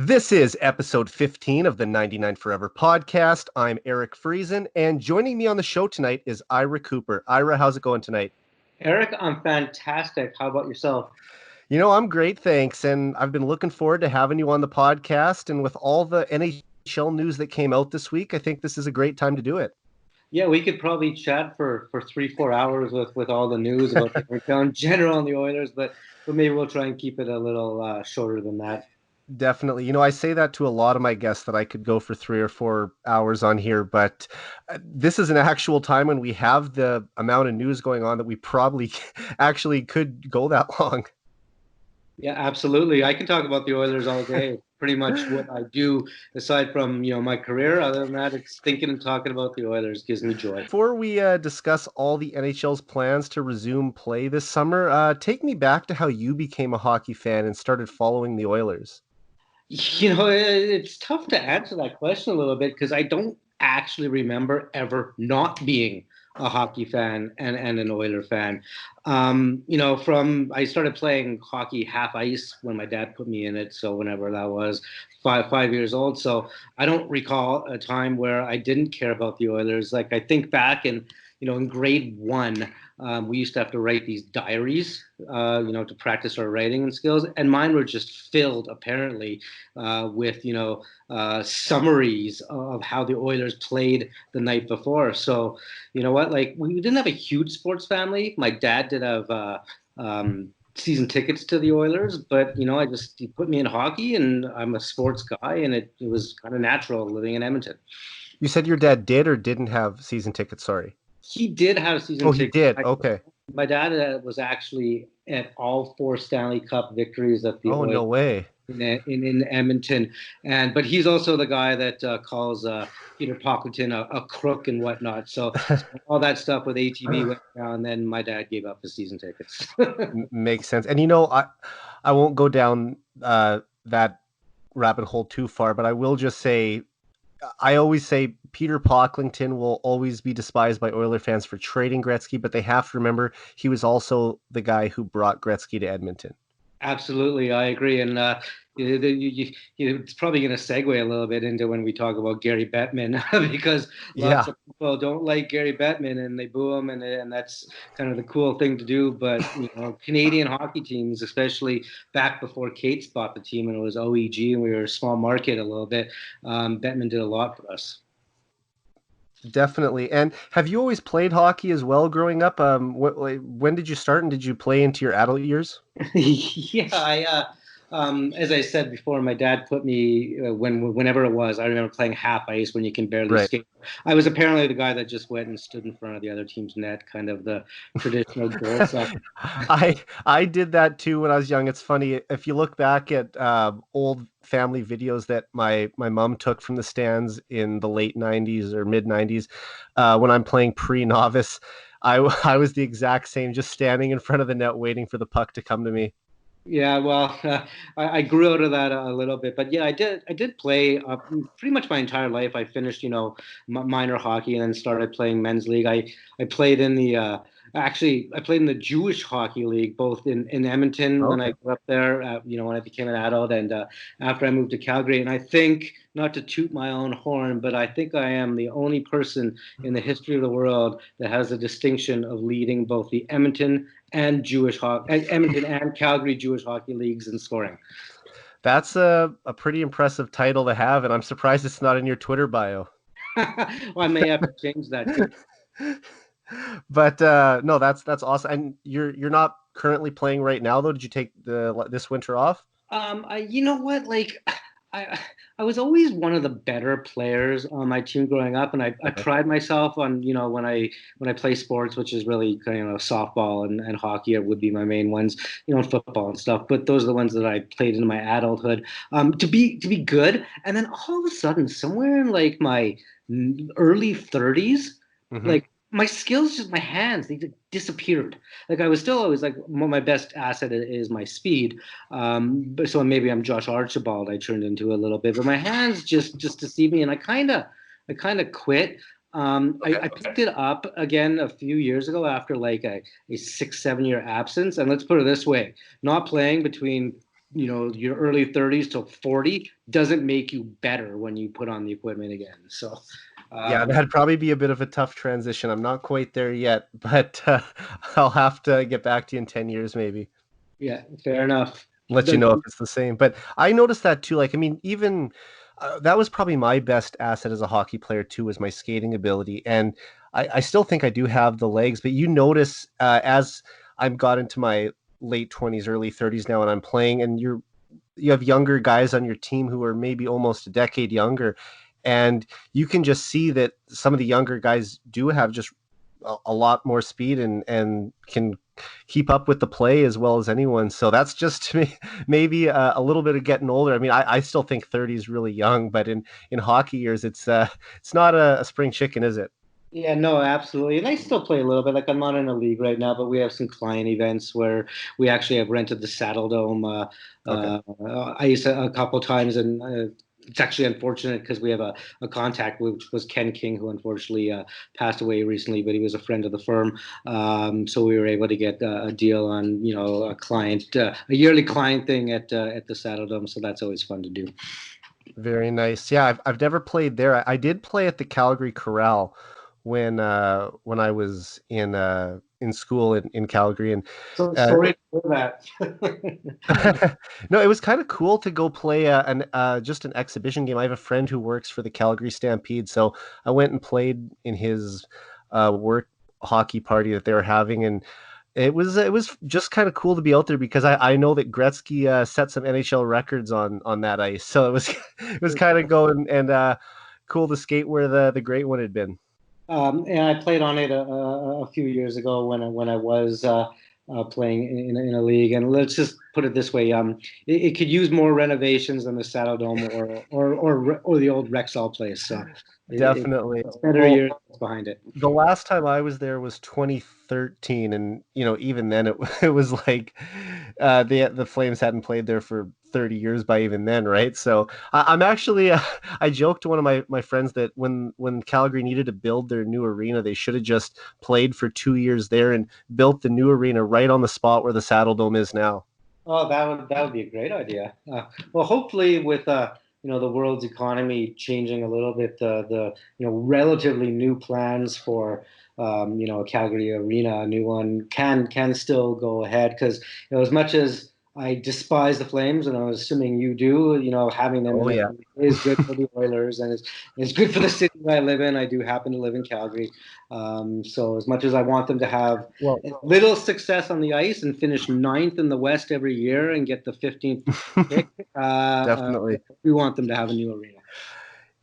This is episode 15 of the 99 Forever podcast. I'm Eric Friesen, and joining me on the show tonight is Ira Cooper. Ira, how's it going tonight? Eric, I'm fantastic. How about yourself? I'm great, thanks. And I've been looking forward to having you on the podcast. And with all the NHL news that came out this week, I think this is a great time to do it. Yeah, we could probably chat for 3-4 hours with all the news about the NHL in general and the Oilers, but maybe we'll try and keep it a little shorter than that. Definitely. I say that to a lot of my guests that I could go for 3 or 4 hours on here, but this is an actual time when we have the amount of news going on that we probably actually could go that long. Yeah, absolutely. I can talk about the Oilers all day. Pretty much what I do, aside from my career. Other than that, it's thinking and talking about the Oilers gives me joy. Before we discuss all the NHL's plans to resume play this summer, take me back to how you became a hockey fan and started following the Oilers. It's tough to answer that question a little bit because I don't actually remember ever not being a hockey fan and an Oiler fan. From I started playing hockey half ice when my dad put me in it. So whenever that was, 5 years old. So I don't recall a time where I didn't care about the Oilers. Like I think back in grade one, we used to have to write these diaries, to practice our writing skills, and mine were just filled apparently with summaries of how the Oilers played the night before. So you know what, like we didn't have a huge sports family. My dad did have season tickets to the Oilers, but he put me in hockey, and I'm a sports guy, and it was kind of natural living in Edmonton. You said your dad did or didn't have season tickets, sorry. He did have season Oh, he tickets. did. Okay. My dad was actually at all four Stanley Cup victories that the Oh, Oilers no way. in Edmonton, but he's also the guy that calls Peter Pocklington a crook and whatnot. So all that stuff with ATV went down, and then my dad gave up the season tickets. Makes sense. And I won't go down that rabbit hole too far, but I will just say I always say Peter Pocklington will always be despised by Oiler fans for trading Gretzky, but they have to remember he was also the guy who brought Gretzky to Edmonton. Absolutely, I agree, and it's probably going to segue a little bit into when we talk about Gary Bettman because lots Yeah, of people don't like Gary Bettman and they boo him, and that's kind of the cool thing to do. But Canadian hockey teams, especially back before Cates bought the team and it was OEG and we were a small market a little bit, Bettman did a lot for us. definitely. And have you always played hockey as well growing up? When did you start and did you play into your adult years? Yeah, as I said before, my dad put me whenever it was. I remember playing half ice when you can barely Right. skate. I was apparently the guy that just went and stood in front of the other team's net, kind of the traditional goal sucker. I did that too when I was young. It's funny if you look back at old family videos that my mom took from the stands in the late '90s or mid '90s when I'm playing pre-novice. I was the exact same, just standing in front of the net waiting for the puck to come to me. Yeah, well, I grew out of that a little bit, but yeah, I did play pretty much my entire life. I finished, minor hockey and then started playing men's league. I played in the actually I played in the Jewish hockey league, both in Edmonton when Okay. I grew up there, when I became an adult, and after I moved to Calgary. And I think, not to toot my own horn, but I think I am the only person in the history of the world that has the distinction of leading both the Edmonton and Calgary Jewish hockey leagues in scoring. That's a pretty impressive title to have, and I'm surprised it's not in your Twitter bio. Well, I may have to change that too. But no, that's awesome. And you're not currently playing right now, though. Did you take this winter off? You know what? Like, I I was always one of the better players on my team growing up, and I Okay. pride myself on when I play sports, which is really kind of softball and hockey would be my main ones, and football and stuff. But those are the ones that I played in my adulthood. To be good, and then all of a sudden, somewhere in like my early 30s, Hmm. like my skills, just my hands, they just disappeared. Like I was still always like my best asset is my speed. But so maybe I'm Josh Archibald. I turned into a little bit, but my hands just deceive me, and I kind of quit. I picked it up again a few years ago after like a 6 7 year absence. And let's put it this way: not playing between your early 30s to 40 doesn't make you better when you put on the equipment again. So, Yeah, um, that'd probably be a bit of a tough transition. I'm not quite there yet, but I'll have to get back to you in 10 years maybe. yeah, fair enough. Let you The, know if it's the same. But I noticed that too. Like, I mean, even that was probably my best asset as a hockey player too, was my skating ability. And I still think I do have the legs. But you notice as I've got into my late 20s, early 30s now, and I'm playing, and you have younger guys on your team who are maybe almost a decade younger, and you can just see that some of the younger guys do have just a lot more speed and can keep up with the play as well as anyone. So that's just to me maybe a little bit of getting older. I mean, I still think 30 is really young, but in hockey years, it's not a spring chicken, is it? Yeah, no, absolutely. And I still play a little bit. Like I'm not in a league right now, but we have some client events where we actually have rented the Saddle Dome. Okay. I used to a couple times, and it's actually unfortunate because we have a contact, which was Ken King, who unfortunately passed away recently, but he was a friend of the firm. So we were able to get a deal on, a client, a yearly client thing at the Saddle Dome. So that's always fun to do. Very nice. Yeah, I've never played there. I did play at the Calgary Corral when I was in school in Calgary, and So uh, sorry for that. no, it was kind of cool to go play an just an exhibition game. I have a friend who works for the Calgary Stampede, so I went and played in his work hockey party that they were having, and it was just kind of cool to be out there because I know that Gretzky set some NHL records on that ice, so it was it was kind of going and cool to skate where the great one had been. And I played on it a few years ago when I was playing in a league. And let's just put it this way: it could use more renovations than the Saddle Dome or the old Rexall place. So Definitely. it's better Well, years behind it. the last time I was there was 2013, and even then it was like the Flames hadn't played there for 30 years by even then, right? So I'm actually I joked to one of my friends that when Calgary needed to build their new arena, they should have just played for 2 years there and built the new arena right on the spot where the Saddle Dome is now. Oh, that would be a great idea. Well, hopefully with the world's economy changing a little bit, the relatively new plans for a Calgary arena, a new one can still go ahead because as much as I despise the Flames, and I'm assuming you do, having them Oh in it yeah. is good for the Oilers and it's good for the city that I live in. I do happen to live in Calgary, so as much as I want them to have Well, little success on the ice and finish ninth in the West every year and get the 15th pick. definitely. We want them to have a new arena.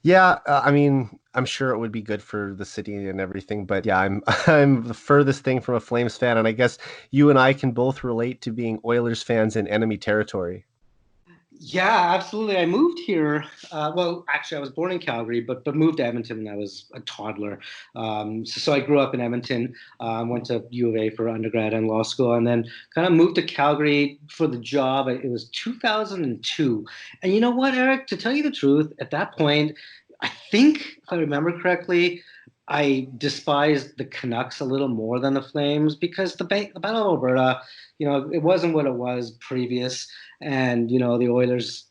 Yeah, I mean, I'm sure it would be good for the city and everything, but yeah, I'm I'm the furthest thing from a Flames fan, and I guess you and I can both relate to being Oilers fans in enemy territory. Yeah, absolutely. I moved here. Well, actually, I was born in Calgary, but moved to Edmonton when I was a toddler. So I grew up in Edmonton. Went to U of A for undergrad and law school, and then kind of moved to Calgary for the job. It was 2002, and you know what, Eric? To tell you the truth, at that point, I think if I remember correctly, I despised the Canucks a little more than the Flames because the Battle of Alberta, it wasn't what it was previous, and the Oilers,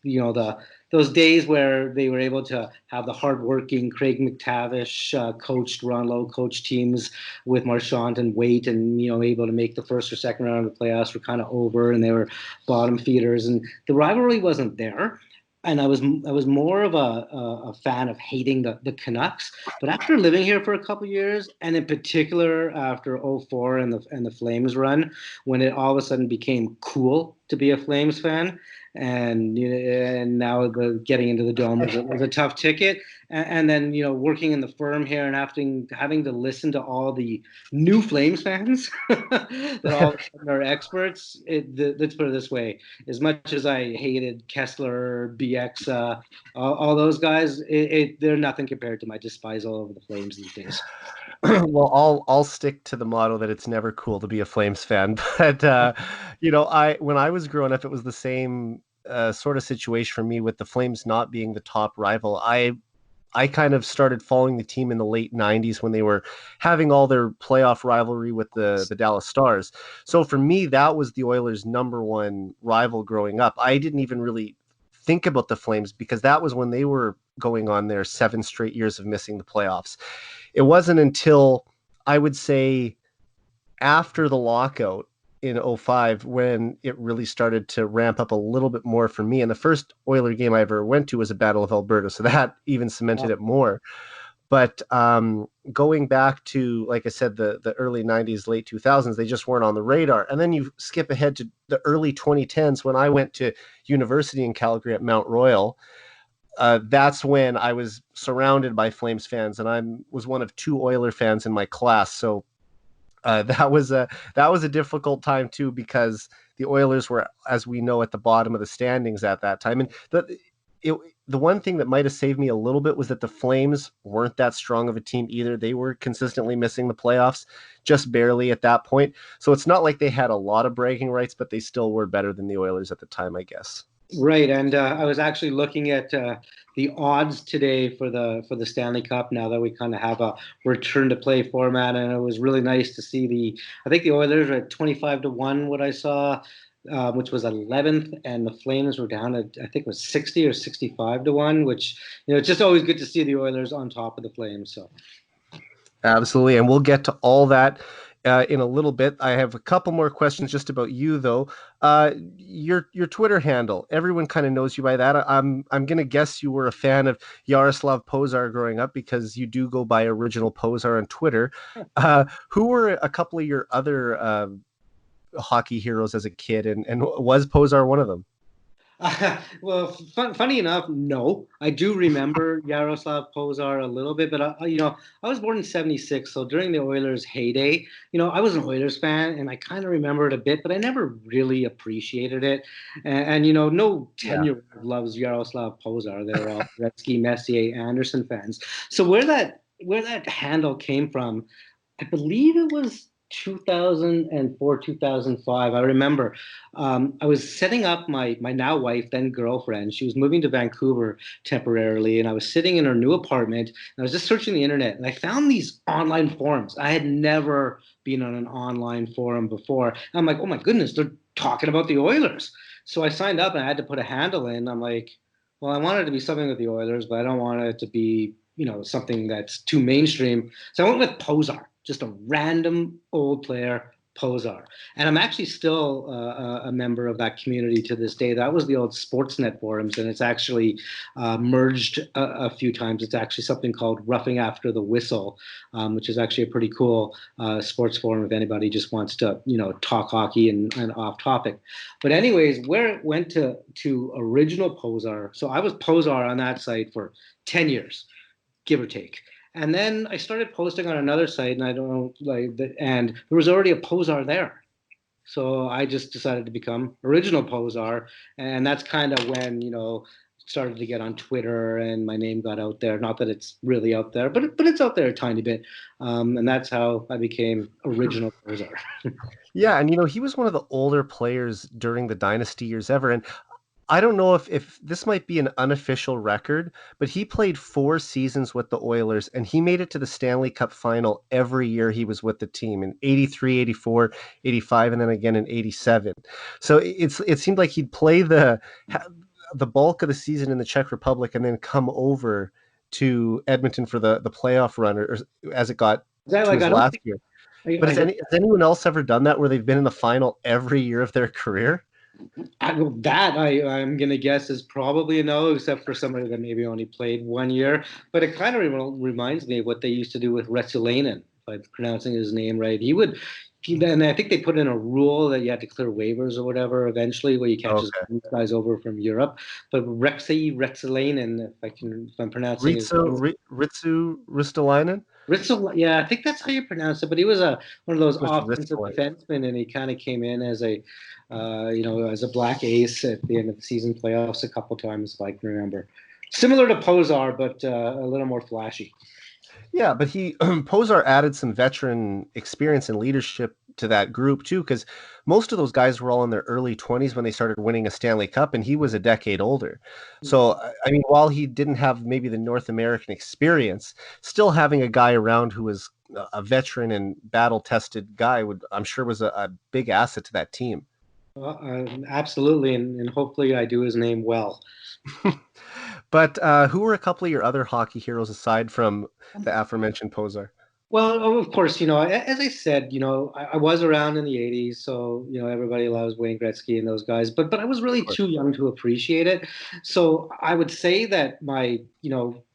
those days where they were able to have the hardworking Craig McTavish coached, Ron Lowe coached teams with Marchand and Waite, and able to make the first or second round of the playoffs were kind of over, and they were bottom feeders, and the rivalry wasn't there. And I was more of a fan of hating the Canucks, but after living here for a couple of years, and in particular after '04 and the Flames run, when it all of a sudden became cool to be a Flames fan, and now the getting into the dome was a tough ticket, and then working in the firm here and having to listen to all the new Flames fans that all of a sudden are experts. Let's put it this way: as much as I hated Kessler, BX, all those guys, they're nothing compared to my despisal of the Flames these days. Well, I'll stick to the motto that it's never cool to be a Flames fan. But I when I was growing up, it was the same sort of situation for me with the Flames not being the top rival. I kind of started following the team in the late 90s when they were having all their playoff rivalry with the Dallas Stars. So for me, that was the Oilers' number one rival growing up. I didn't even really think about the Flames because that was when they were going on their 7 straight years of missing the playoffs. It wasn't until I would say after the lockout in '05 when it really started to ramp up a little bit more for me. And the first Oiler game I ever went to was a Battle of Alberta, so that even cemented it more. But going back to, like I said, the early 90s, late 2000s, they just weren't on the radar. And then you skip ahead to the early 2010s when I went to university in Calgary at Mount Royal. That's when I was surrounded by Flames fans, and I was one of 2 Oiler fans in my class. So that was a difficult time too, because the Oilers were, as we know, at the bottom of the standings at that time. And the one thing that might have saved me a little bit was that the Flames weren't that strong of a team either. They were consistently missing the playoffs, just barely at that point. So it's not like they had a lot of bragging rights, but they still were better than the Oilers at the time, I guess. Right, and I was actually looking at the odds today for the Stanley Cup. Now that we kind of have a return to play format, and it was really nice to see I think the Oilers are at 25-1. What I saw, which was 11th, and the Flames were down at I think it was 60 or 65-1. Which it's just always good to see the Oilers on top of the Flames. So. Absolutely, and we'll get to all that in a little bit. I have a couple more questions just about you, though. Your Twitter handle, everyone kind of knows you by that. I'm going to guess you were a fan of Yaroslav Pozar growing up because you do go by Original Pozar on Twitter. Who were a couple of your other hockey heroes as a kid, and was Pozar one of them? Well, funny enough, no. I do remember Yaroslav Pozar a little bit, but I was born in '76, so during the Oilers' heyday, I was an Oilers fan, and I kind of remember it a bit, but I never really appreciated it. And no 10-year-old loves Yaroslav Pozar. They're all Gretzky, Messier, Anderson fans. So where that handle came from, I believe it was 2004, 2005. I remember I was setting up my now wife, then girlfriend. She was moving to Vancouver temporarily, and I was sitting in her new apartment. And I was just searching the internet, and I found these online forums. I had never been on an online forum before. And I'm like, oh my goodness, they're talking about the Oilers. So I signed up, and I had to put a handle in. I'm like, well, I want it to be something with the Oilers, but I don't want it to be something that's too mainstream. So I went with Pozar, just a random old player, Pozar. And I'm actually still a member of that community to this day. That was the old Sportsnet forums, and it's actually merged a few times. It's actually something called Roughing After the Whistle, which is actually a pretty cool sports forum if anybody just wants to, talk hockey and off topic. But anyways, where it went to original Pozar. So I was Pozar on that site for 10 years, give or take. And then I started posting on another site, and I don't know, and there was already a Pozar there. So I just decided to become Original Pozar, and that's kind of when started to get on Twitter, and my name got out there. Not that it's really out there, but it's out there a tiny bit, and that's how I became Original Pozar. Yeah, and he was one of the older players during the dynasty years ever, and I don't know if this might be an unofficial record, but he played 4 seasons with the Oilers, and he made it to the Stanley Cup final every year he was with the team in '83, '84, '85, and then again in '87. So it seemed like he'd play the bulk of the season in the Czech Republic and then come over to Edmonton for the playoff run, or as it got to Like his I don't last think year. I, But I don't. has anyone else ever done that where they've been in the final every year of their career? I'm gonna guess is probably a no, except for somebody that maybe only played 1 year. But it kind of reminds me of what they used to do with Retsulainen, if I'm pronouncing his name right. And I think they put in a rule that you had to clear waivers or whatever eventually, where you can't just Okay. bring guys over from Europe. But Retsulainen, if I'm pronouncing his name. Ritsu Ristolainen? Ritzel, yeah, I think that's how you pronounce it. But he was one of those Must offensive Ristolainen. defensemen, and he kind of came in as as a black ace at the end of the season playoffs a couple times, if I can remember. Similar to Pozar, but a little more flashy. Yeah, but he Pozar added some veteran experience and leadership to that group too, because most of those guys were all in their early 20s when they started winning a Stanley Cup, and he was a decade older. So, I mean, while he didn't have maybe the North American experience, still having a guy around who was a veteran and battle-tested guy I'm sure, was a big asset to that team. Absolutely, and hopefully I do his name well. But who were a couple of your other hockey heroes aside from the aforementioned Posar? Well, of course, as I said, I was around in the 80s, so, everybody loves Wayne Gretzky and those guys, but I was really Of course. too young to appreciate it. So I would say that my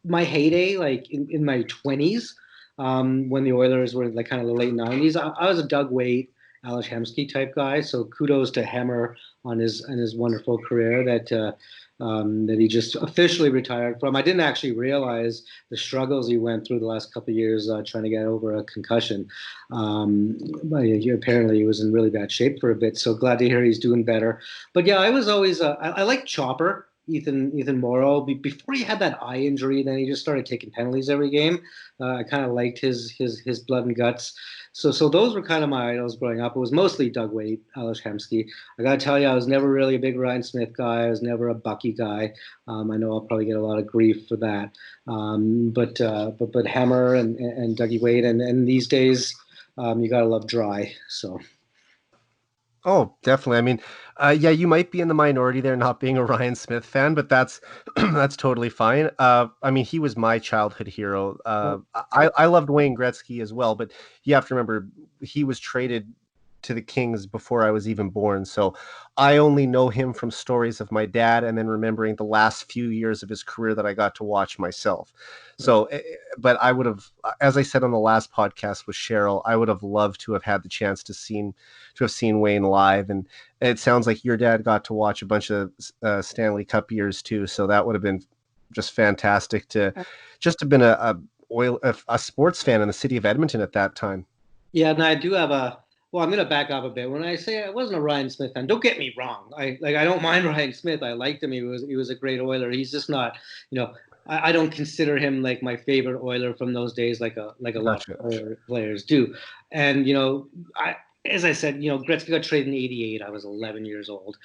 heyday, like in my 20s, when the Oilers were like kind of the late 90s, I was a Doug Weight, Ales Hemsky type guy. So kudos to Hemmer on his wonderful career that he just officially retired from. I didn't actually realize the struggles he went through the last couple of years trying to get over a concussion. But apparently he was in really bad shape for a bit. So glad to hear he's doing better. But yeah, I was always I like Chopper. Ethan Morrow. Before he had that eye injury, then he just started taking penalties every game. I kind of liked his blood and guts. So those were kind of my idols growing up. It was mostly Doug Weight, Ales Hemsky. I got to tell you, I was never really a big Ryan Smith guy. I was never a Bucky guy. I know I'll probably get a lot of grief for that. But Hammer and Dougie Weight, and these days, you gotta love Dry. So. Oh, definitely. I mean, yeah, you might be in the minority there, not being a Ryan Smith fan, but that's that's totally fine. I mean, he was my childhood hero. I loved Wayne Gretzky as well, but you have to remember he was traded to the Kings before I was even born. So I only know him from stories of my dad, and then remembering the last few years of his career that I got to watch myself. So, but I would have, as I said on the last podcast with Cheryl, I would have loved to have had the chance to have seen Wayne live. And it sounds like your dad got to watch a bunch of Stanley Cup years too. So that would have been just fantastic to just have been a sports fan in the city of Edmonton at that time. Yeah, and I do have a. Well, I'm going to back up a bit. When I say I wasn't a Ryan Smith fan, don't get me wrong. I don't mind Ryan Smith. I liked him. He was a great Oiler. He's just not, I don't consider him like my favorite Oiler from those days, like a lot Gotcha. of players do. And I as I said, Gretzky got traded in '88. I was 11 years old,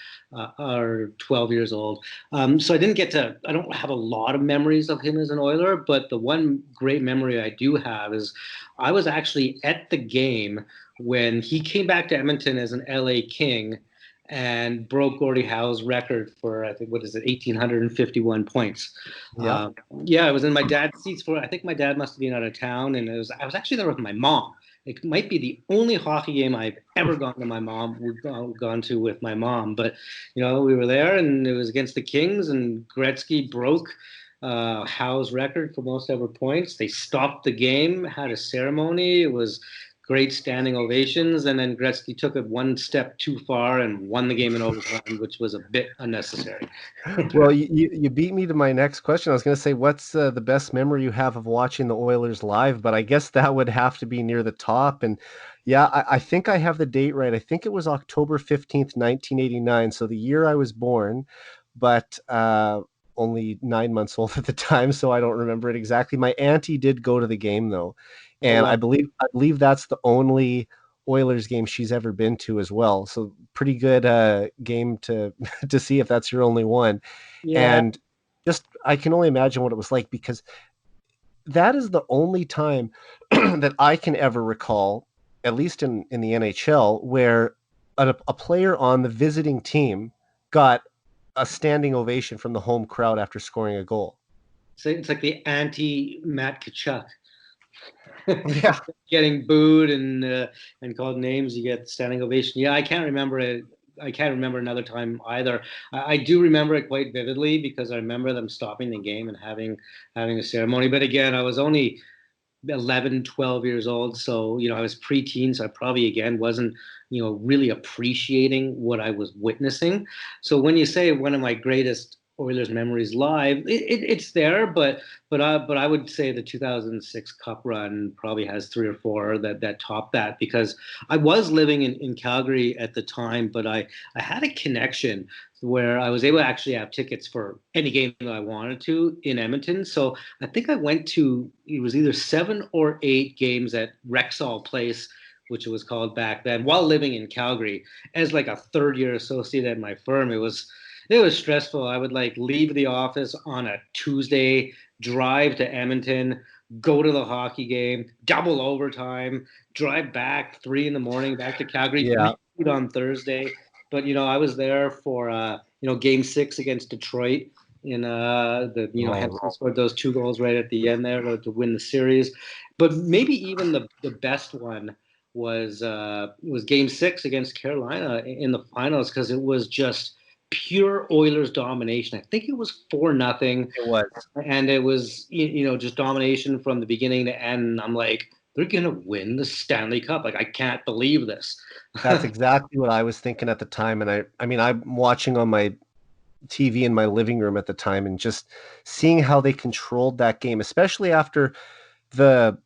or 12 years old. So I don't have a lot of memories of him as an Oiler, but the one great memory I do have is I was actually at the game when he came back to Edmonton as an LA King and broke Gordie Howe's record for, I think, what is it, 1,851 points. Yeah. Yeah, I was in my dad's seats I think my dad must have been out of town, and I was actually there with my mom. It might be the only hockey game I've ever gone to with my mom. But we were there, and it was against the Kings, and Gretzky broke Howe's record for most ever points. They stopped the game, had a ceremony. It was great standing ovations, and then Gretzky took it one step too far and won the game in overtime, which was a bit unnecessary. Well, you beat me to my next question. I was going to say, what's the best memory you have of watching the Oilers live? But I guess that would have to be near the top. And yeah, I think I have the date right. I think it was October 15th, 1989. So the year I was born, but only 9 months old at the time. So I don't remember it exactly. My auntie did go to the game though. Oh, And wow. I believe that's the only Oilers game she's ever been to as well. So pretty good game to to see if that's your only one. Yeah. And just I can only imagine what it was like, because that is the only time that I can ever recall, at least in the NHL, where a player on the visiting team got a standing ovation from the home crowd after scoring a goal. So it's like the anti Matt Kachuk. Yeah. Getting booed and called names, you get standing ovation. Yeah, I can't remember it. I can't remember another time either. I do remember it quite vividly because I remember them stopping the game and having a ceremony. But again, I was only 11, 12 years old, so I was preteen, so I probably again wasn't really appreciating what I was witnessing. So when you say one of my greatest Oilers memories live, it's there, but I would say the 2006 Cup run probably has three or four that top that, because I was living in Calgary at the time, but I had a connection where I was able to actually have tickets for any game that I wanted to in Edmonton. So I think I went to, it was either 7 or 8 games at Rexall Place which it was called back then, while living in Calgary as like a third year associate at my firm. It was stressful. I would like leave the office on a Tuesday, drive to Edmonton, go to the hockey game, double overtime, drive back 3 in the morning back to Calgary, Yeah. repeat on Thursday. But I was there for Game 6 against Detroit. In the Oh, Henson scored those 2 goals right at the end there to win the series. But maybe even the best one was Game 6 against Carolina in the finals, because it was just pure Oilers domination. I think it was 4-0, it was. and it was just domination from the beginning to end. And I'm like, they're gonna win the Stanley Cup. Like, I can't believe this. That's exactly what I was thinking at the time. And I mean, I'm watching on my TV in my living room at the time and just seeing how they controlled that game, especially after the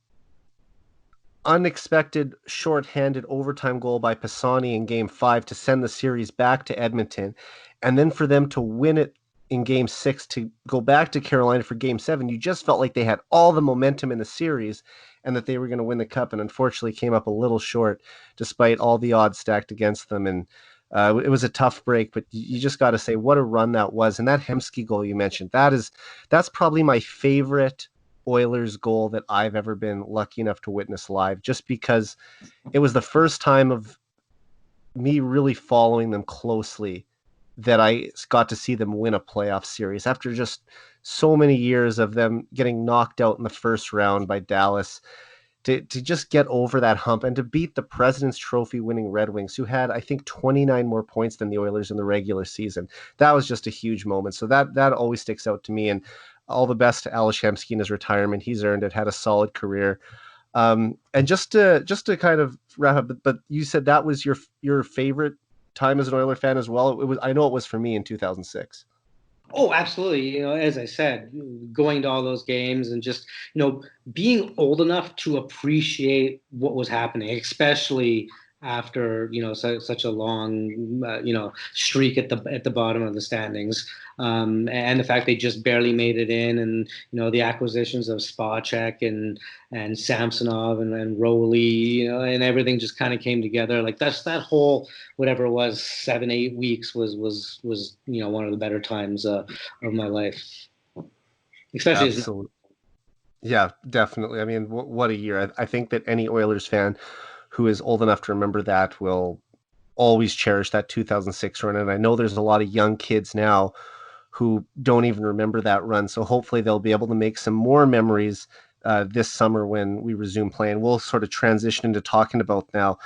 unexpected shorthanded overtime goal by Pisani in game 5 to send the series back to Edmonton. And then for them to win it in game 6 to go back to Carolina for game 7, you just felt like they had all the momentum in the series and that they were going to win the cup, and unfortunately came up a little short despite all the odds stacked against them. And it was a tough break, but you just got to say what a run that was. And that Hemsky goal you mentioned, that's probably my favorite Oilers goal that I've ever been lucky enough to witness live, just because it was the first time of me really following them closely that I got to see them win a playoff series after just so many years of them getting knocked out in the first round by Dallas. To just get over that hump and to beat the President's Trophy winning Red Wings, who had, I think, 29 more points than the Oilers in the regular season. That was just a huge moment. So that always sticks out to me. And all the best to Ales Hemsky in his retirement. He's earned it, had a solid career. And just to kind of wrap up, but you said that was your favorite time as an Oiler fan as well. It was, I know it was for me in 2006. Oh, absolutely. As I said, going to all those games and just, being old enough to appreciate what was happening, especially after, such a long, streak at the bottom of the standings. And the fact they just barely made it in, and, the acquisitions of Spacek and Samsonov and Rowley, and everything just kind of came together. Like, that whole, whatever it was, 7-8 weeks was one of the better times of my life, especially as. Absolutely. Yeah, definitely. I mean, what a year. I think that any Oilers fan who is old enough to remember that will always cherish that 2006 run. And I know there's a lot of young kids now who don't even remember that run. So hopefully they'll be able to make some more memories this summer when we resume playing. We'll sort of transition into talking about now.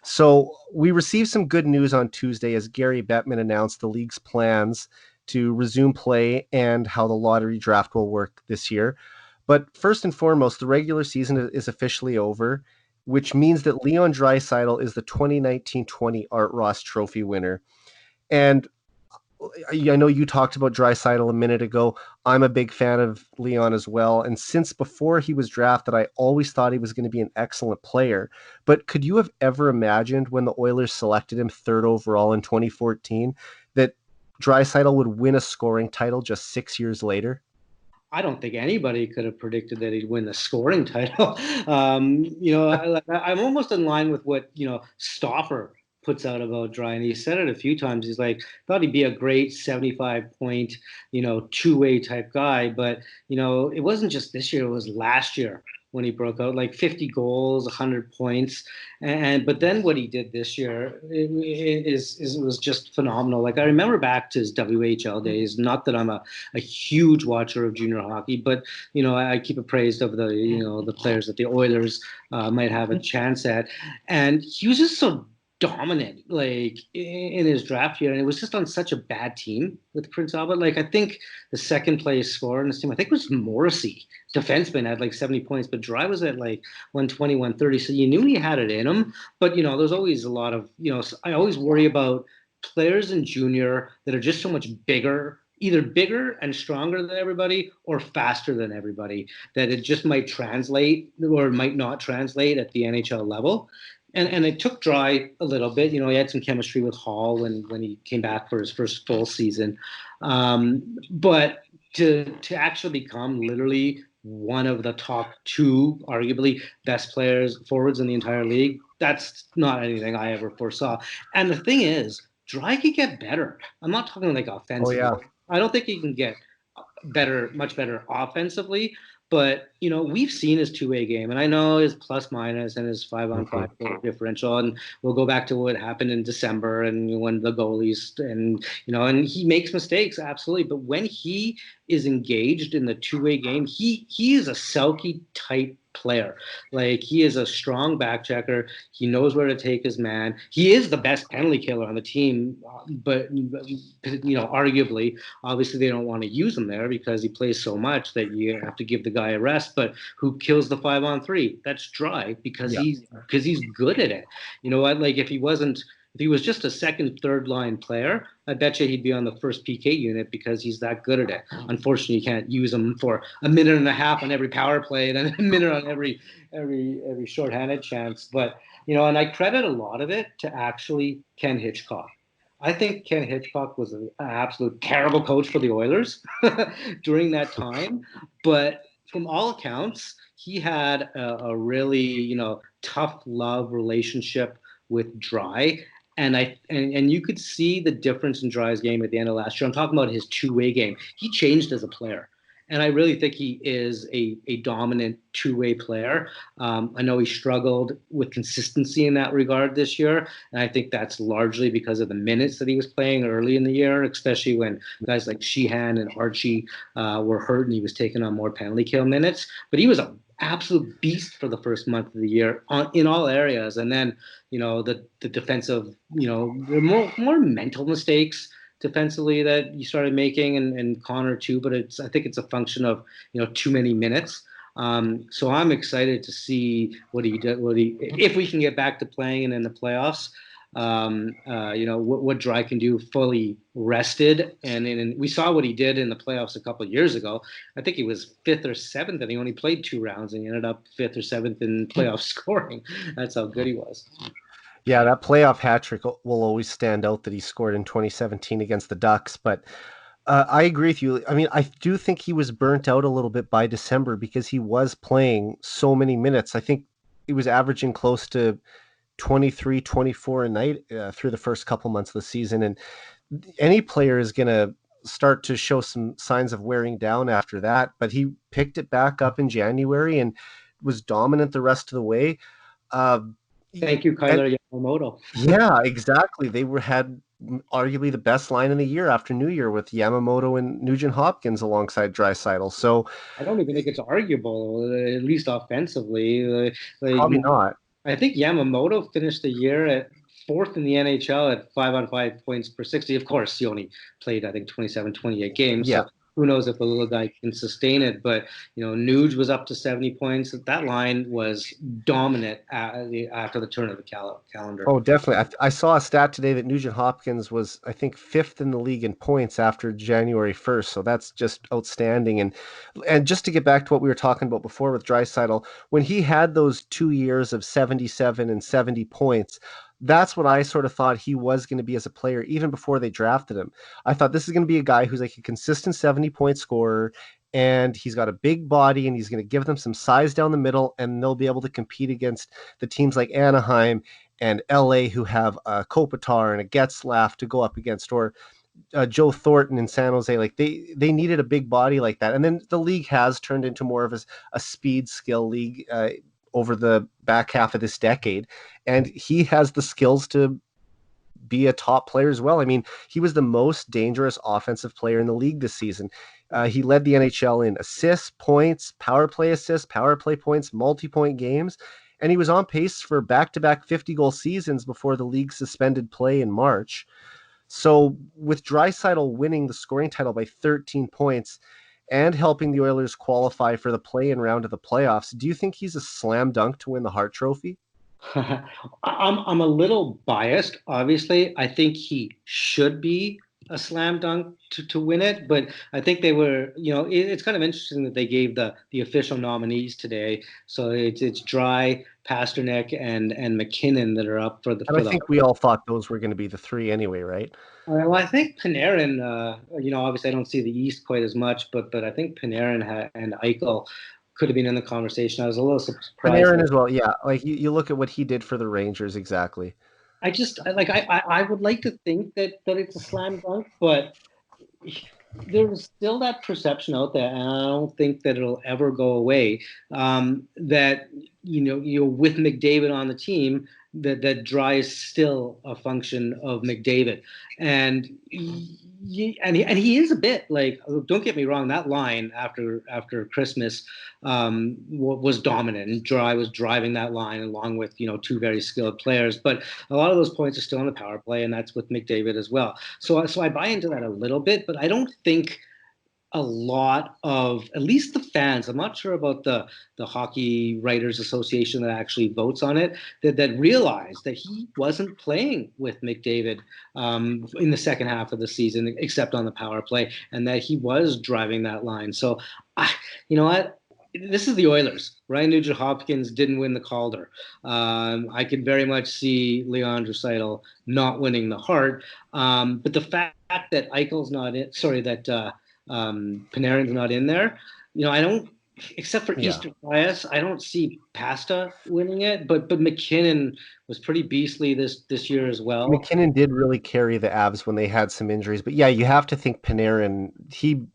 So we received some good news on Tuesday as Gary Bettman announced the league's plans to resume play and how the lottery draft will work this year. But first and foremost, the regular season is officially over, which means that Leon Draisaitl is the 2019-20 Art Ross Trophy winner. And I know you talked about Draisaitl a minute ago. I'm a big fan of Leon as well. And since before he was drafted, I always thought he was going to be an excellent player. But could you have ever imagined when the Oilers selected him third overall in 2014 that Draisaitl would win a scoring title just 6 years later? I don't think anybody could have predicted that he'd win the scoring title. I'm almost in line with what Stoffer puts out about Dry, and he said it a few times. He's like, thought he'd be a great 75-point, two-way type guy, but it wasn't just this year; it was last year when he broke out, like 50 goals, 100 points, but then what he did this year was just phenomenal. Like, I remember back to his WHL days. Not that I'm a huge watcher of junior hockey, but I keep appraised of the players that the Oilers might have a chance at, and he was just so dominant, like, in his draft year, and it was just on such a bad team with Prince Albert. Like, I think the second place scorer in this team, I think, was Morrissey, defenseman, had like 70 points, but Dry was at like 120, 130. So you knew he had it in him, but there's always a lot of I always worry about players in junior that are just so much bigger, either bigger and stronger than everybody or faster than everybody, that it just might translate or might not translate at the NHL level. And it took Dry a little bit. He had some chemistry with Hall when he came back for his first full season. But to actually become literally one of the top two, arguably best players forwards in the entire league. That's not anything I ever foresaw. And the thing is, Dry could get better. I'm not talking like Oh offensively. yeah. I don't think he can get better, much better offensively. But we've seen his two-way game, and I know his plus minus and his 5-on-5 differential. And we'll go back to what happened in December and when the goalies and he makes mistakes, absolutely. But when he is engaged in the two-way game, he is a Selke type player. Like he is a strong back checker. He knows where to take his man. He is the best penalty killer on the team, but arguably, obviously they don't want to use him there because he plays so much that you have to give the guy a rest. But who kills the 5-on-3? That's Dry because Yeah. he's good at it. You know what? Like if he was just a second, third line player, I bet you he'd be on the first PK unit because he's that good at it. Unfortunately, you can't use him for a minute and a half on every power play and then a minute on every shorthanded chance. But and I credit a lot of it to actually Ken Hitchcock. I think Ken Hitchcock was an absolute terrible coach for the Oilers during that time, but from all accounts, he had a really tough love relationship with Dry, and you could see the difference in Dry's game at the end of last year. I'm talking about his two-way game. He changed as a player. And I really think he is a dominant two-way player. I know he struggled with consistency in that regard this year, and I think that's largely because of the minutes that he was playing early in the year, especially when guys like Sheehan and Archie were hurt and he was taking on more penalty kill minutes. But he was an absolute beast for the first month of the year in all areas. And then, the defensive, the more mental mistakes defensively that you started making, and Connor too. But I think it's a function of too many minutes. So I'm excited to see what he did. If we can get back to playing and in the playoffs, what Dry can do fully rested. And we saw what he did in the playoffs a couple of years ago. I think he was fifth or seventh, and he only played 2 rounds, and he ended up fifth or seventh in playoff scoring. That's how good he was. Yeah, that playoff hat trick will always stand out that he scored in 2017 against the Ducks. But I agree with you. I mean, I do think he was burnt out a little bit by December because he was playing so many minutes. I think he was averaging close to 23, 24 a night through the first couple months of the season. And any player is going to start to show some signs of wearing down after that. But he picked it back up in January and was dominant the rest of the way. Uh, Thank you, and Kyler Yamamoto. yeah, exactly. They had arguably the best line in the year after New Year with Yamamoto and Nugent Hopkins alongside Draisaitl. So I don't even think it's arguable, at least offensively. probably not. I think Yamamoto finished the year at fourth in the NHL at 5-on-5 points per 60. Of course, he only played, I think, 27, 28 games. Yeah. So who knows if the little guy can sustain it. But, Nuge was up to 70 points. That line was dominant after the turn of the calendar. Oh, definitely. I saw a stat today that Nugent Hopkins was, I think, fifth in the league in points after January 1st. So that's just outstanding. And just to get back to what we were talking about before with Draisaitl, when he had those 2 years of 77 and 70 points, that's what I sort of thought he was going to be as a player, even before they drafted him. I thought this is going to be a guy who's like a consistent 70-point scorer, and he's got a big body, and he's going to give them some size down the middle, and they'll be able to compete against the teams like Anaheim and LA who have a Kopitar and a Getzlaff to go up against, or Joe Thornton in San Jose. Like they needed a big body like that. And then the league has turned into more of a speed skill league over the back half of this decade. And he has the skills to be a top player as well. I mean, he was the most dangerous offensive player in the league this season. He led the NHL in assists, points, power play assists, power play points, multi-point games, and he was on pace for back-to-back 50-goal seasons before the league suspended play in March. So with Draisaitl winning the scoring title by 13 points and helping the Oilers qualify for the play-in round of the playoffs, do you think he's a slam dunk to win the Hart Trophy? I'm a little biased, obviously. I think he should be a slam dunk to win it, but I think they were, it's kind of interesting that they gave the official nominees today. So it's Dry, Pasternak, and McKinnon that are up for the. And I think we all thought those were going to be the three anyway, right? Well, I think Panarin, obviously I don't see the East quite as much, but I think Panarin and Eichel could have been in the conversation. I was a little surprised. Panarin as well. Yeah, like you look at what he did for the Rangers exactly. I would like to think that it's a slam dunk, but there's still that perception out there, and I don't think that it'll ever go away. That you know, with McDavid on the team, that Dry is still a function of McDavid, and he is a bit like. Don't get me wrong, that line after Christmas was dominant, and Dry was driving that line along with two very skilled players. But a lot of those points are still on the power play, and that's with McDavid as well. So I buy into that a little bit, but I don't think a lot of, at least the fans, I'm not sure about the Hockey Writers Association that actually votes on it, that realized that he wasn't playing with McDavid in the second half of the season, except on the power play, and that he was driving that line. So, you know what? This is the Oilers. Ryan Nugent-Hopkins didn't win the Calder. I could very much see Leon Draisaitl not winning the Hart. But the fact that Eichel's not in, sorry, that Panarin's not in there. I don't, except for Easter bias, I don't see Pasta winning it. But McKinnon was pretty beastly this year as well. McKinnon did really carry the Avs when they had some injuries, but yeah, you have to think Panarin. He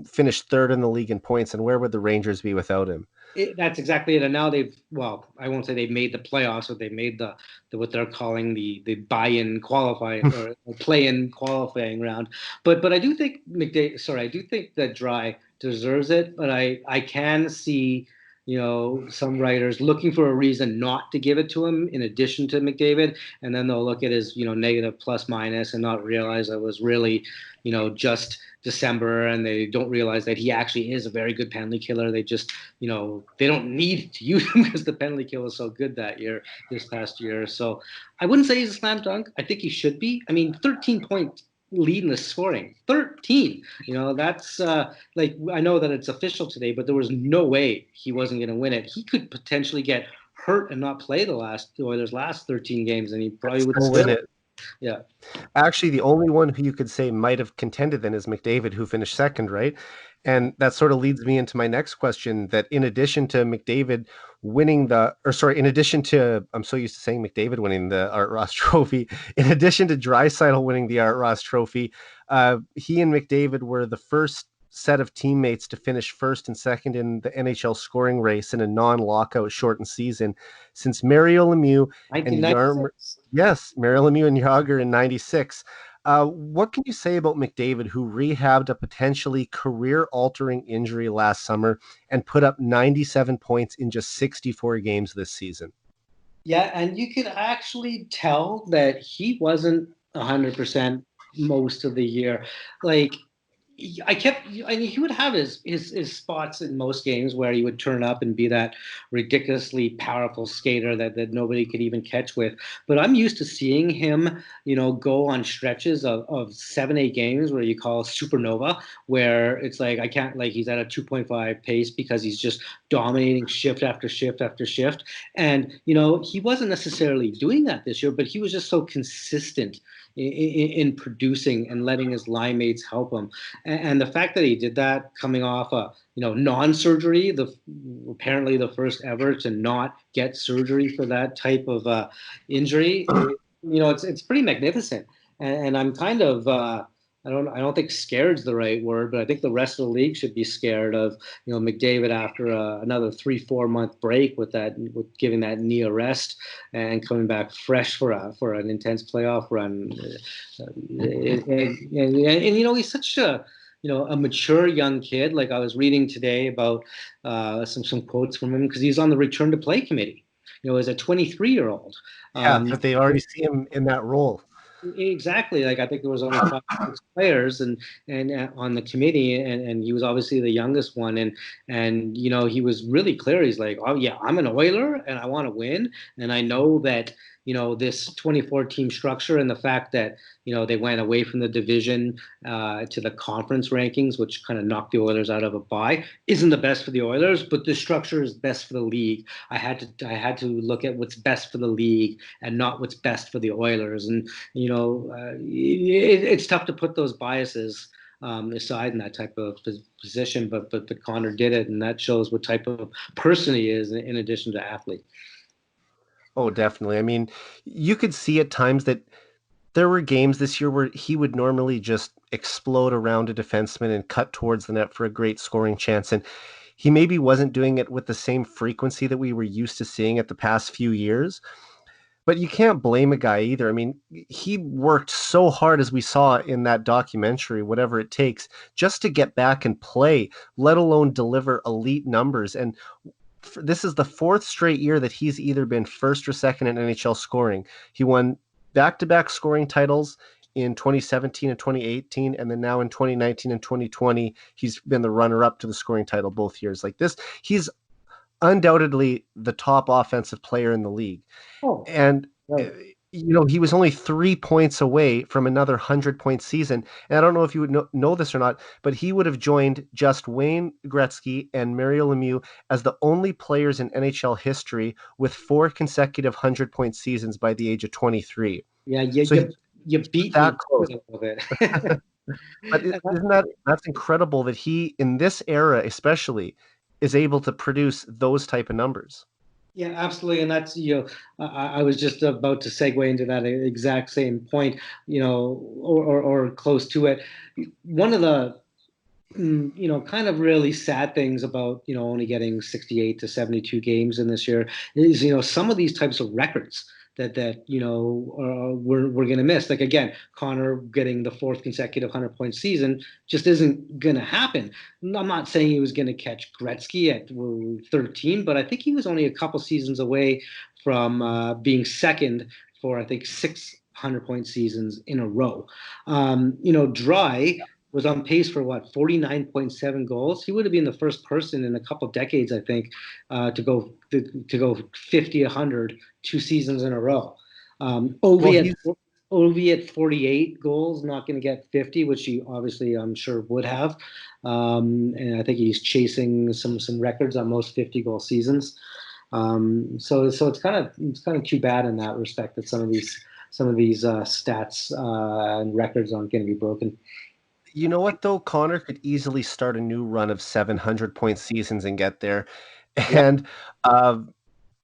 finished third in the league in points, and where would the Rangers be without him? That's exactly it. And now I won't say they've made the playoffs, but they made the what they're calling the buy-in qualifying or play-in qualifying round. But I do think I do think that Dry deserves it. But I can see some writers looking for a reason not to give it to him in addition to McDavid, and then they'll look at his negative plus minus and not realize it was really just December, and they don't realize that he actually is a very good penalty killer. They just they don't need to use him because the penalty kill was so good this past year. So I wouldn't say he's a slam dunk. I think he should be. I mean, 13 point lead in the scoring, 13. That's like, I know that it's official today, but there was no way he wasn't going to win it. He could potentially get hurt and not play the Oilers' last 13 games, and he probably would still win it. Yeah. Actually, the only one who you could say might have contended then is McDavid, who finished second, right? And that sort of leads me into my next question, that in addition to McDavid winning in addition to, I'm so used to saying McDavid winning the Art Ross Trophy, in addition to Draisaitl winning the Art Ross Trophy, he and McDavid were the first set of teammates to finish first and second in the NHL scoring race in a non-lockout shortened season since Mario Lemieux and Mario Lemieux and Yager in 96. What can you say about McDavid, who rehabbed a potentially career-altering injury last summer and put up 97 points in just 64 games this season? Yeah, and you could actually tell that he wasn't 100% most of the year. Like, he would have his spots in most games where he would turn up and be that ridiculously powerful skater that nobody could even catch with. But I'm used to seeing him, go on stretches of 7-8 games where you call supernova, where it's like, he's at a 2.5 pace because he's just dominating shift after shift after shift. And, he wasn't necessarily doing that this year, but he was just so consistent in producing and letting his line mates help him. And the fact that he did that coming off a non-surgery, apparently the first ever to not get surgery for that type of injury, it's pretty magnificent. And I'm kind of I don't think scared's the right word, but I think the rest of the league should be scared of McDavid after another 3-4 month break with giving that knee a rest and coming back fresh for an intense playoff run. And he's such a mature young kid. Like, I was reading today about some quotes from him because he's on the return to play committee. As a 23-year-old. But they already see him in that role. Exactly. Like, I think there was only 5 players and on the committee, and he was obviously the youngest one, and he was really clear. He's like, oh yeah, I'm an Oiler and I want to win, and I know that this 24 team structure and the fact that they went away from the division to the conference rankings, which kind of knocked the Oilers out of a bye, isn't the best for the Oilers, but the structure is best for the league. I had to look at what's best for the league and not what's best for the Oilers, and it's tough to put those biases aside in that type of position. But Connor did it, and that shows what type of person he is in addition to athlete. Oh, definitely. I mean, you could see at times that there were games this year where he would normally just explode around a defenseman and cut towards the net for a great scoring chance. And he maybe wasn't doing it with the same frequency that we were used to seeing at the past few years. But you can't blame a guy either. I mean, he worked so hard, as we saw in that documentary, whatever it takes, just to get back and play, let alone deliver elite numbers. And this is the fourth straight year that he's either been first or second in NHL scoring. He won back-to-back scoring titles in 2017 and 2018, and then now in 2019 and 2020, he's been the runner-up to the scoring title both years. Like this, he's undoubtedly the top offensive player in the league. Oh, And right. he was only 3 points away from another 100-point season. And I don't know if you would know this or not, but he would have joined just Wayne Gretzky and Mario Lemieux as the only players in NHL history with 4 consecutive 100-point seasons by the age of 23. Yeah, So he's you beat that me to close. it a little bit. But isn't that's incredible that he, in this era especially, is able to produce those type of numbers? Yeah, absolutely, and that's I was just about to segue into that exact same point, or close to it. One of the kind of really sad things about only getting 68 to 72 games in this year is some of these types of records that we're going to miss. Like again, Connor getting the fourth consecutive 100-point season just isn't going to happen. I'm not saying he was going to catch Gretzky at 13, but I think he was only a couple seasons away from being second for I think 600-point seasons in a row. Dry was on pace for what 49.7 goals. He would have been the first person in a couple decades, I think, to go 50, 100, 2 seasons in a row. Well, Ovi at 48 goals, not going to get 50, which he obviously I'm sure would have. And I think he's chasing some records on most 50-goal seasons. So it's kind of too bad in that respect that some of these stats and records aren't going to be broken. you know what though? Connor could easily start a new run of 700-point seasons and get there. Yeah. And uh,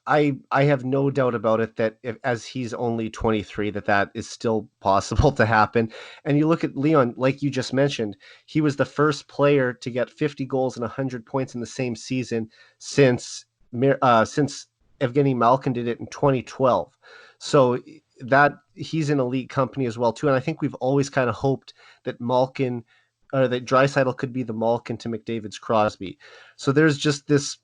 I have no doubt about it that as he's only 23, that is still possible to happen. And you look at Leon, like you just mentioned, he was the first player to get 50 goals and 100 points in the same season since Evgeny Malkin did it in 2012. So that he's in elite company as well too. And I think we've always kind of hoped that Malkin or that Draisaitl could be the Malkin to McDavid's Crosby. So there's just this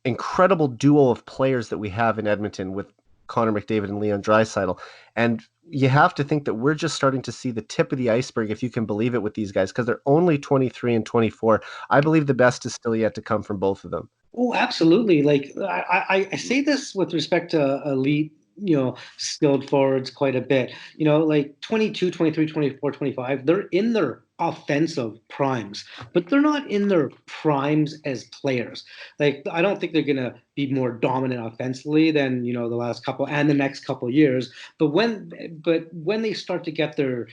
incredible duo of players that we have in Edmonton with Connor McDavid and Leon Draisaitl. And you have to think that we're just starting to see the tip of the iceberg, if you can believe it, with these guys, because they're only 23 and 24. I believe the best is still yet to come from both of them. Oh, absolutely. Like I say this with respect to elite, skilled forwards quite a bit. Like 22, 23, 24, 25, they're in their offensive primes, but they're not in their primes as players. Like I don't think they're going to be more dominant offensively than, the last couple and the next couple of years. But when they start to get their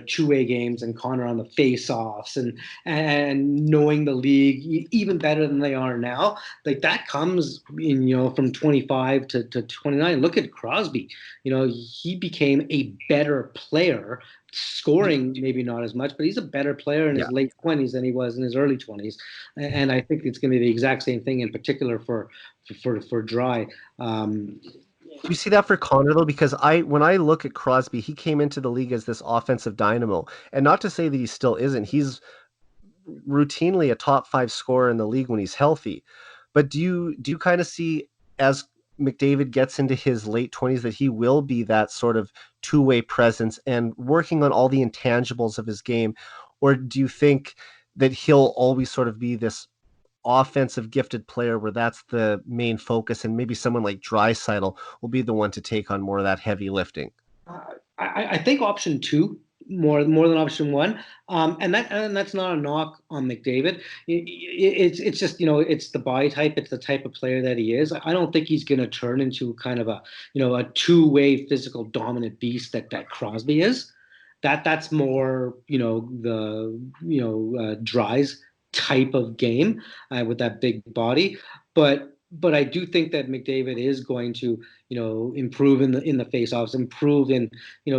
two-way games and Connor on the face-offs and knowing the league even better than they are now, like that comes from 25 to 29. Look at Crosby. He became a better player, scoring maybe not as much, but he's a better player in Yeah. his late 20s than he was in his early 20s. And I think it's going to be the exact same thing in particular for Dry. You see that for Connor though, because when I look at Crosby, he came into the league as this offensive dynamo, and not to say that he still isn't. He's routinely a top five scorer in the league when he's healthy. But do you kind of see, as McDavid gets into his late 20s, that he will be that sort of two-way presence and working on all the intangibles of his game? Or do you think that he'll always sort of be this offensive gifted player where that's the main focus, and maybe someone like Draisaitl will be the one to take on more of that heavy lifting? I think option two more than option one, and that's not a knock on McDavid. It's just it's the body type. It's the type of player that he is. I don't think he's going to turn into kind of a two-way physical dominant beast that Crosby is. That's more, the Dries type of game with that big body. But I do think that McDavid is going to, improve in the faceoffs, improve in,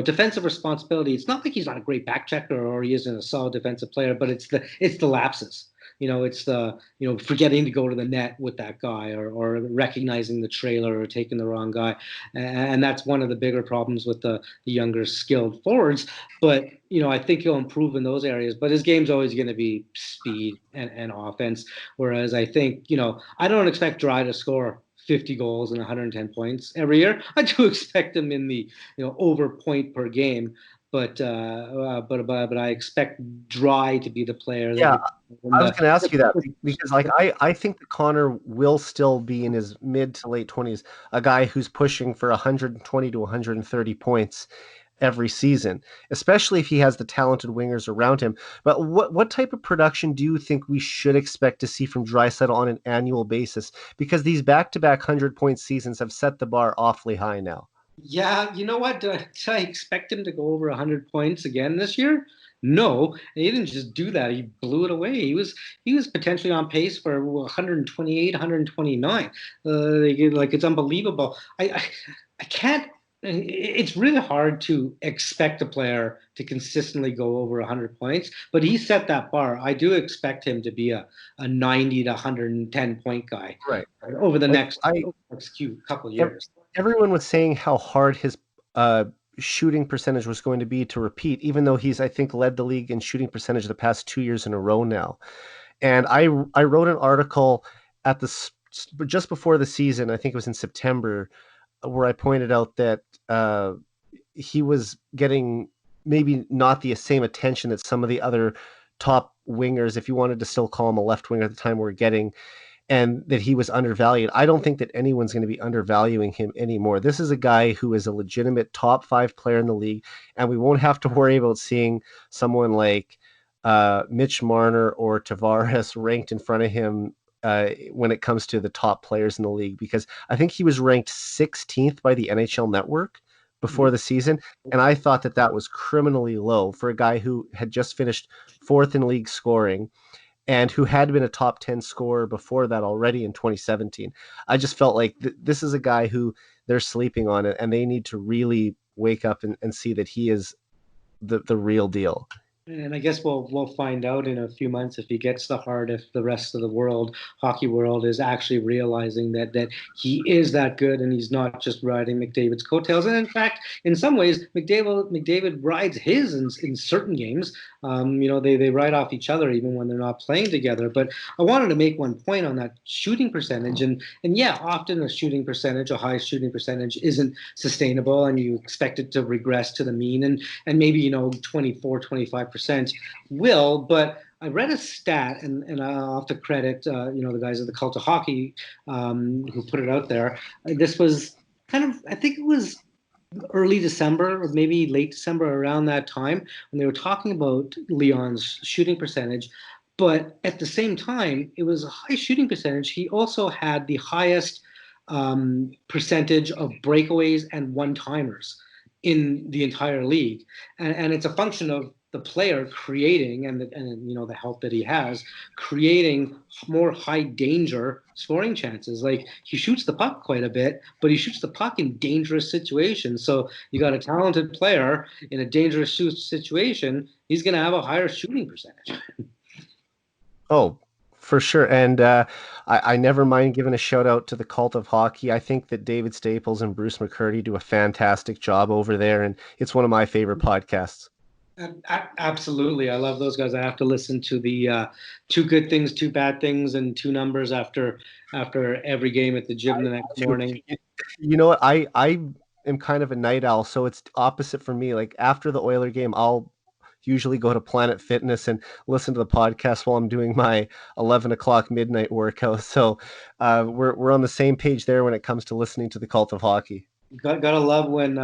defensive responsibility. It's not like he's not a great back checker or he isn't a solid defensive player, but it's the lapses. It's the, forgetting to go to the net with that guy, or recognizing the trailer or taking the wrong guy. And that's one of the bigger problems with the younger skilled forwards. But, I think he'll improve in those areas. But his game's always going to be speed and offense. Whereas I think, I don't expect Dry to score 50 goals and 110 points every year. I do expect him in the, over point per game. But I expect Dry to be the player that Yeah, you in I was the. going to ask you that because, like, I think that Connor will still be in his mid to late 20s, a guy who's pushing for 120 to 130 points every season, especially if he has the talented wingers around him. But what type of production do you think we should expect to see from Draisaitl on an annual basis? Because these back-to-back 100-point seasons have set the bar awfully high now. Yeah, you know what? Do I expect him to go over 100 points again this year? No, and he didn't just do that. He blew it away. He was potentially on pace for 128, 129. Like it's unbelievable. I can't. It's really hard to expect a player to consistently go over 100 points, but he set that bar. I do expect him to be a 90 to 110 point guy Right. over the Like next, I couple ev- years. everyone was saying how hard his uh, shooting percentage was going to be to repeat, even though he's, I think, led the league in shooting percentage the past 2 years in a row now. And I wrote an article at just before the season. I think it was in September, where I pointed out that he was getting maybe not the same attention that some of the other top wingers, if you wanted to still call him a left winger at the time, were getting, and that he was undervalued. I don't think that anyone's going to be undervaluing him anymore. This is a guy who is a legitimate top 5 player in the league, and we won't have to worry about seeing someone like Mitch Marner or Tavares ranked in front of him when it comes to the top players in the league, because I think he was ranked 16th by the NHL Network before the season, and I thought that that was criminally low for a guy who had just finished fourth in league scoring and who had been a top 10 scorer before that already in 2017. I just felt like this is a guy who they're sleeping on it, and they need to really wake up and see that he is the real deal. And I guess we'll find out in a few months if he gets the heart, if the rest of the world, hockey world, is actually realizing that he is that good and he's not just riding McDavid's coattails. And in fact, in some ways, McDavid rides his in certain games. They ride off each other even when they're not playing together. But I wanted to make one point on that shooting percentage, and yeah, often a high shooting percentage isn't sustainable, and you expect it to regress to the mean, and maybe 24, 25% will. But I read a stat, and I'll have to credit the guys at the Cult of Hockey who put it out there. This was kind of, I think it was early December or maybe late December, around that time, when they were talking about Leon's shooting percentage. But at the same time, it was a high shooting percentage. He also had the highest percentage of breakaways and one-timers in the entire league, and it's a function of the player creating, and the help that he has, creating more high danger scoring chances. Like, he shoots the puck quite a bit, but he shoots the puck in dangerous situations. So you got a talented player in a dangerous situation, he's going to have a higher shooting percentage. Oh, for sure. And I never mind giving a shout out to the Cult of Hockey. I think that David Staples and Bruce McCurdy do a fantastic job over there, and it's one of my favorite podcasts. Absolutely, I love those guys. I have to listen to the two good things, two bad things, and two numbers after every game at the gym the next morning. You know what? I am kind of a night owl, so it's opposite for me. Like, after the Oiler game, I'll usually go to Planet Fitness and listen to the podcast while I'm doing my 11 o'clock midnight workout. So we're on the same page there when it comes to listening to the Cult of Hockey. Gotta love when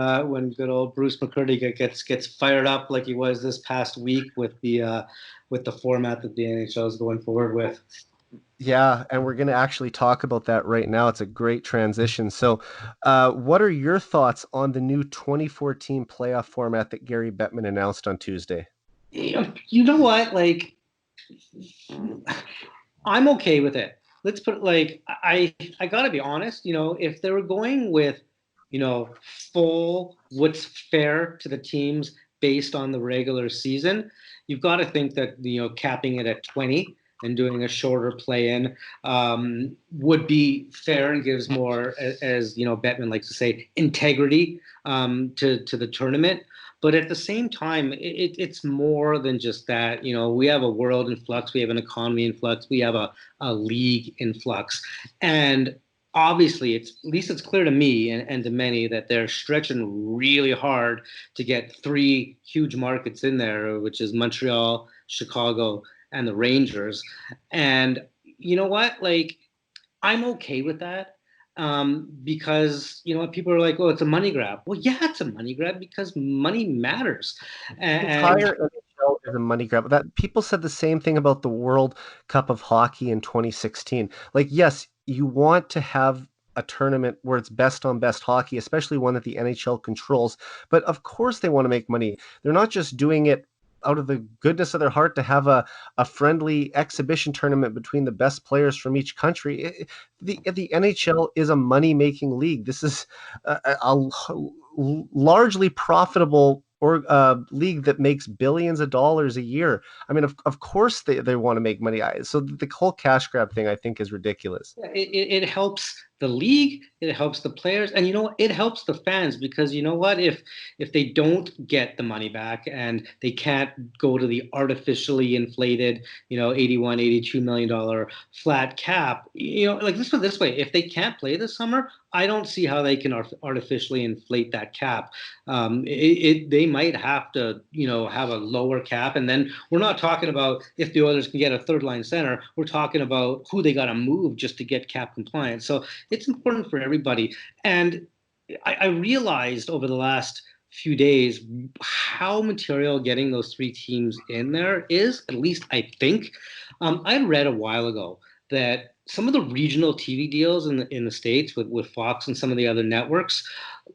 good old Bruce McCurdy gets fired up like he was this past week with the format that the NHL is going forward with. Yeah, and we're going to actually talk about that right now. It's a great transition. So, what are your thoughts on the new 2014 playoff format that Gary Bettman announced on Tuesday? You know what? Like, I'm okay with it. Let's put like I gotta be honest. If they were going with, full what's fair to the teams based on the regular season, you've got to think that capping it at 20 and doing a shorter play-in would be fair and gives more, as Bettman likes to say, integrity to the tournament. But at the same time, it's more than just that. We have a world in flux, we have an economy in flux, we have a league in flux. And obviously, at least it's clear to me and to many that they're stretching really hard to get three huge markets in there, which is Montreal, Chicago, and the Rangers. And you know what? Like, I'm okay with that because people are like, "Oh, it's a money grab." Well, yeah, it's a money grab because money matters, The and entire NHL is a money grab. That people said the same thing about the World Cup of Hockey in 2016. Like, yes, you want to have a tournament where it's best on best hockey, especially one that the NHL controls. But of course, they want to make money. They're not just doing it out of the goodness of their heart to have a friendly exhibition tournament between the best players from each country. The NHL is a money making league. This is a largely profitable or league that makes billions of dollars a year. I mean, of course they want to make money. So the whole cash grab thing, I think, is ridiculous. it helps the league, it helps the players, and it helps the fans because you know what, if they don't get the money back and they can't go to the artificially inflated 81, $82 million flat cap, like let's put it this way, if they can't play this summer, I don't see how they can artificially inflate that cap. They might have to have a lower cap, and then we're not talking about if the Oilers can get a third line center, we're talking about who they got to move just to get cap compliance. So it's important for everybody. And I realized over the last few days how material getting those three teams in there is, at least I think. I read a while ago that some of the regional TV deals in the States with Fox and some of the other networks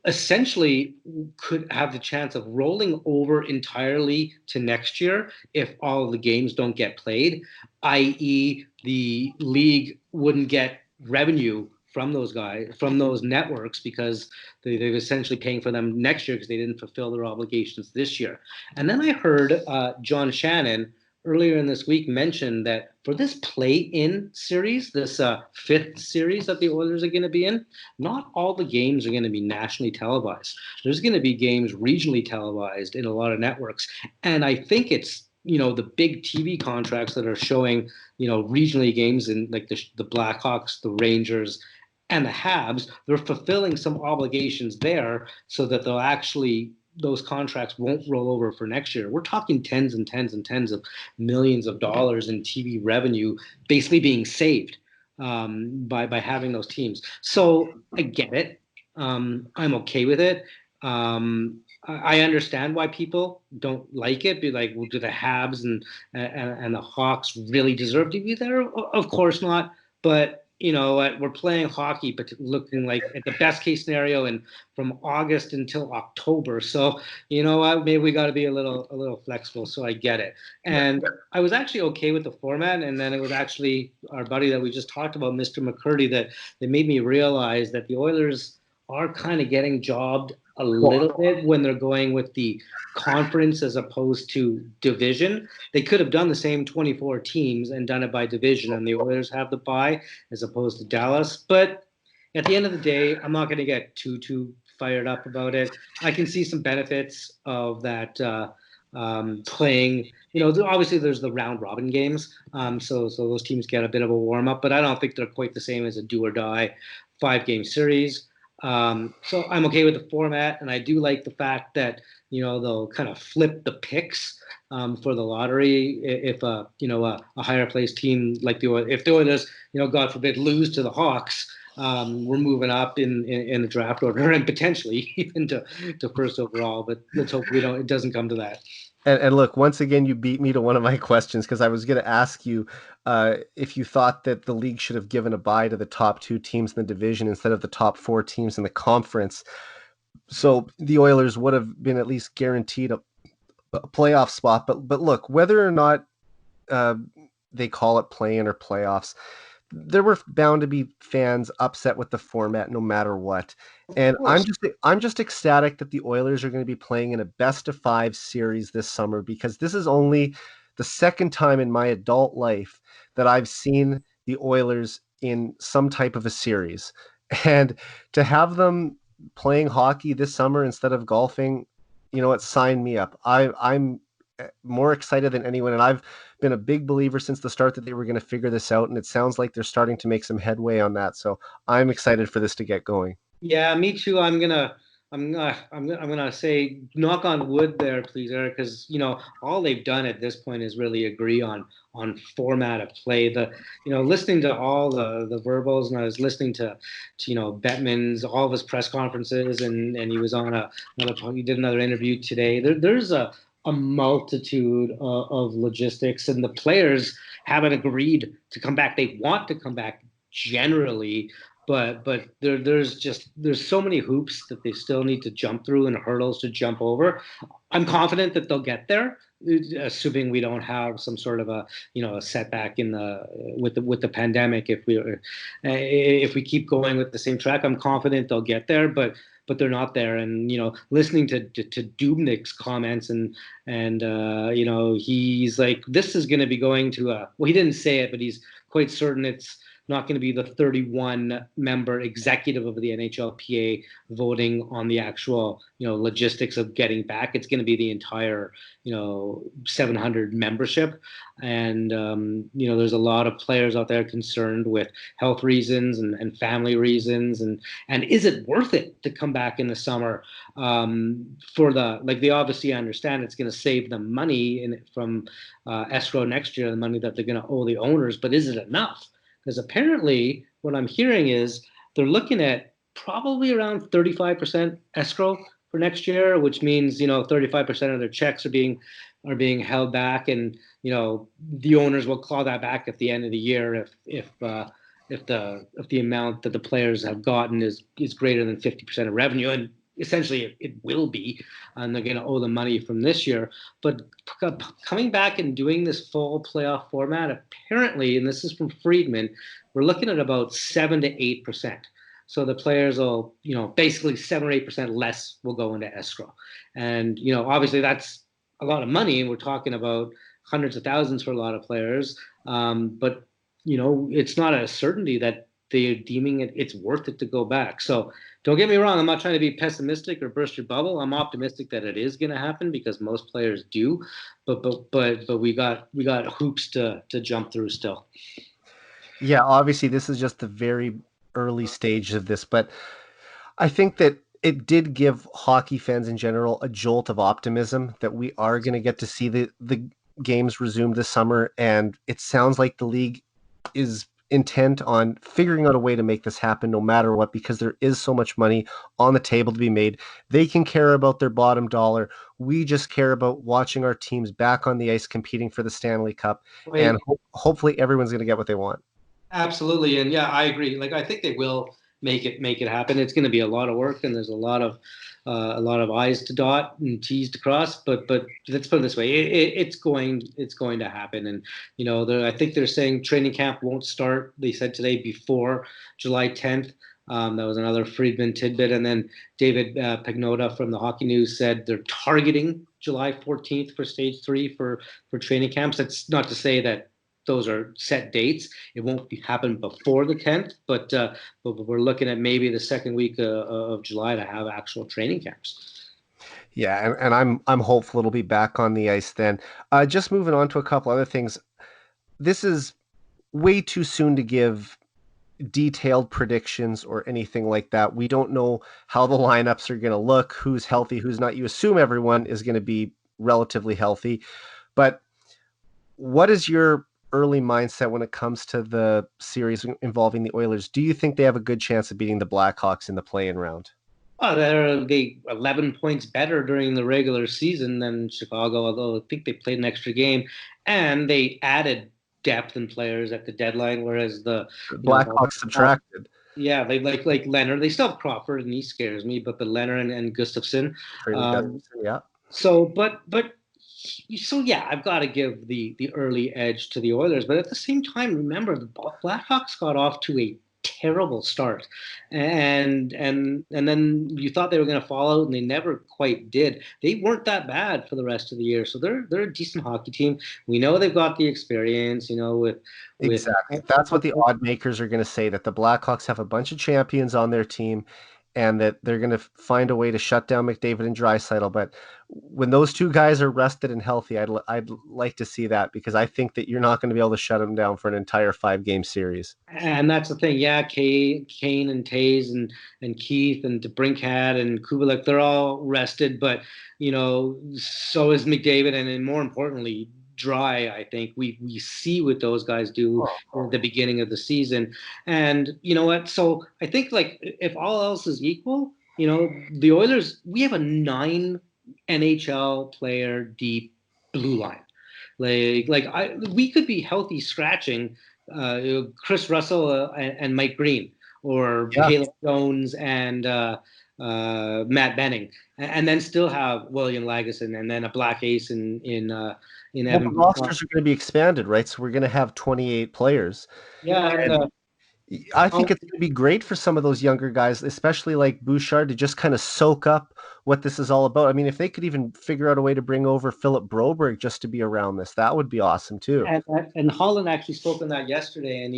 essentially could have the chance of rolling over entirely to next year if all of the games don't get played, i.e., the league wouldn't get revenue from those guys, from those networks, because they're essentially paying for them next year because they didn't fulfill their obligations this year. And then I heard John Shannon earlier in this week mention that for this play-in series, this fifth series that the Oilers are going to be in, not all the games are going to be nationally televised. There's going to be games regionally televised in a lot of networks. And I think it's, the big TV contracts that are showing, regionally games in like the Blackhawks, the Rangers, and the Habs, they're fulfilling some obligations there so that they'll actually those contracts won't roll over for next year. We're talking tens and tens and tens of millions of dollars in TV revenue basically being saved by having those teams. So I get it. I'm okay with it. I understand why people don't like it. Be like, well, do the Habs and the Hawks really deserve to be there? Of course not. But we're playing hockey, but looking like at the best case scenario, and from August until October. So you know what? Maybe we got to be a little flexible. So I get it. And I was actually okay with the format, and then it was actually our buddy that we just talked about, Mr. McCurdy, that made me realize that the Oilers are kind of getting jobbed a little bit when they're going with the conference as opposed to division. They could have done the same 24 teams and done it by division, and the Oilers have the bye as opposed to Dallas. But at the end of the day, I'm not going to get too fired up about it. I can see some benefits of that playing. Obviously there's the round robin games, so those teams get a bit of a warm up, but I don't think they're quite the same as a do or die 5-game series. So I'm okay with the format, and I do like the fact that they'll kind of flip the picks for the lottery if a higher placed team like if the Oilers God forbid lose to the Hawks. We're moving up in the draft order and potentially even to first overall, but let's hope it doesn't come to that. And look, once again, you beat me to one of my questions because I was going to ask you if you thought that the league should have given a bye to the top two teams in the division instead of the top four teams in the conference. So the Oilers would have been at least guaranteed a playoff spot. But look, whether or not uh, they call it play-in or playoffs, there were bound to be fans upset with the format no matter what. Of And course. I'm just ecstatic that the Oilers are going to be playing in a best of 5 series this summer because this is only the second time in my adult life that I've seen the Oilers in some type of a series. And to have them playing hockey this summer instead of golfing, you know what, sign me up. I'm more excited than anyone, and I've been a big believer since the start that they were going to figure this out, and it sounds like they're starting to make some headway on that. So I'm excited for this to get going. Yeah, me too. I'm gonna say knock on wood there, please, Eric, because all they've done at this point is really agree on format of play. Listening to all the verbals, and I was listening to Bettman's all of his press conferences, and he was on he did another interview today. There's a multitude of logistics, and the players haven't agreed to come back. They want to come back generally, but there's so many hoops that they still need to jump through and hurdles to jump over. I'm confident that they'll get there, assuming we don't have some sort of a setback in the with the pandemic. If we keep going with the same track, I'm confident they'll get there, but they're not there. And listening to Dubnik's comments, and he's like, this is going to be going to well, he didn't say it, but he's quite certain it's not going to be the 31 member executive of the NHLPA voting on the actual logistics of getting back. It's going to be the entire 700 membership, and there's a lot of players out there concerned with health reasons and family reasons, and is it worth it to come back in the summer for they obviously understand it's going to save them money from escrow next year, the money that they're going to owe the owners, but is it enough? Because apparently what I'm hearing is they're looking at probably around 35% escrow for next year, which means 35% of their checks are being held back, and the owners will claw that back at the end of the year if the amount that the players have gotten is greater than 50% of revenue, and essentially it will be, and they're going to owe the money from this year. But coming back and doing this full playoff format, apparently, and this is from Friedman, we're looking at about 7 to 8%. So the players will, basically 7 or 8% less will go into escrow, and obviously that's a lot of money. We're talking about hundreds of thousands for a lot of players, but it's not a certainty that they're deeming it's worth it to go back. So don't get me wrong. I'm not trying to be pessimistic or burst your bubble. I'm optimistic that it is going to happen because most players do, but we got hoops to jump through still. Yeah, obviously this is just the very early stage of this, but I think that it did give hockey fans in general a jolt of optimism that we are going to get to see the games resumed this summer, and it sounds like the league is intent on figuring out a way to make this happen no matter what, because there is so much money on the table to be made. They can care about their bottom dollar. We just care about watching our teams back on the ice competing for the Stanley Cup, and Right. hopefully everyone's going to get what they want. Absolutely, and yeah, I agree. I think they will make it happen. It's going to be a lot of work, and there's a lot of I's to dot and T's to cross. But let's put it this way: it's going to happen. And I think they're saying training camp won't start. They said today before July 10th. That was another Friedman tidbit, and then David Pagnotta from the Hockey News said they're targeting July 14th for stage 3 for training camps. That's not to say that those are set dates. It won't happen before the 10th, but we're looking at maybe the second week of July to have actual training camps. Yeah, and I'm hopeful it'll be back on the ice then. Just moving on to a couple other things. This is way too soon to give detailed predictions or anything like that. We don't know how the lineups are going to look, who's healthy, who's not. You assume everyone is going to be relatively healthy, but what is your early mindset when it comes to the series involving the Oilers? Do you think they have a good chance of beating the Blackhawks in the play-in round? Oh, they 11 points better during the regular season than Chicago, although I think they played an extra game, and they added depth and players at the deadline, whereas the Blackhawks subtracted. yeah, they like Leonard. They still have Crawford, and he scares me, but Leonard and Gustafson. Traded Um, Gustafson, yeah. so, so yeah, I've got to give the early edge to the Oilers, but at the same time, remember the Blackhawks got off to a terrible start, and then you thought they were going to fall out, and they never quite did. They weren't that bad for the rest of the year, so they're a decent hockey team. We know they've got the experience, with Exactly. That's what the odd makers are going to say, that the Blackhawks have a bunch of champions on their team and that they're going to find a way to shut down McDavid and Draisaitl. But when those two guys are rested and healthy, I'd like to see that, because I think that you're not going to be able to shut them down for an entire 5-game series. And that's the thing. Yeah, Kane and Tays and Keith and DeBrincat and Kubalik, they're all rested, but so is McDavid, and then more importantly, Dry. I think we see what those guys do at the beginning of the season, and you know what? So I think, like, if all else is equal, the Oilers, we have a 9 NHL player deep blue line. We could be healthy scratching Chris Russell and Mike Green, or Yeah. Caleb Jones and Matt Benning, and then still have William Lagesson, and then a black ace in Well, the Evan. rosters are going to be expanded, right? So we're going to have 28 players. Yeah, And I think it's going to be great for some of those younger guys, especially like Bouchard, to just kind of soak up what this is all about. I mean, if they could even figure out a way to bring over Philip Broberg just to be around this, that would be awesome too. and Holland actually spoke on that yesterday, and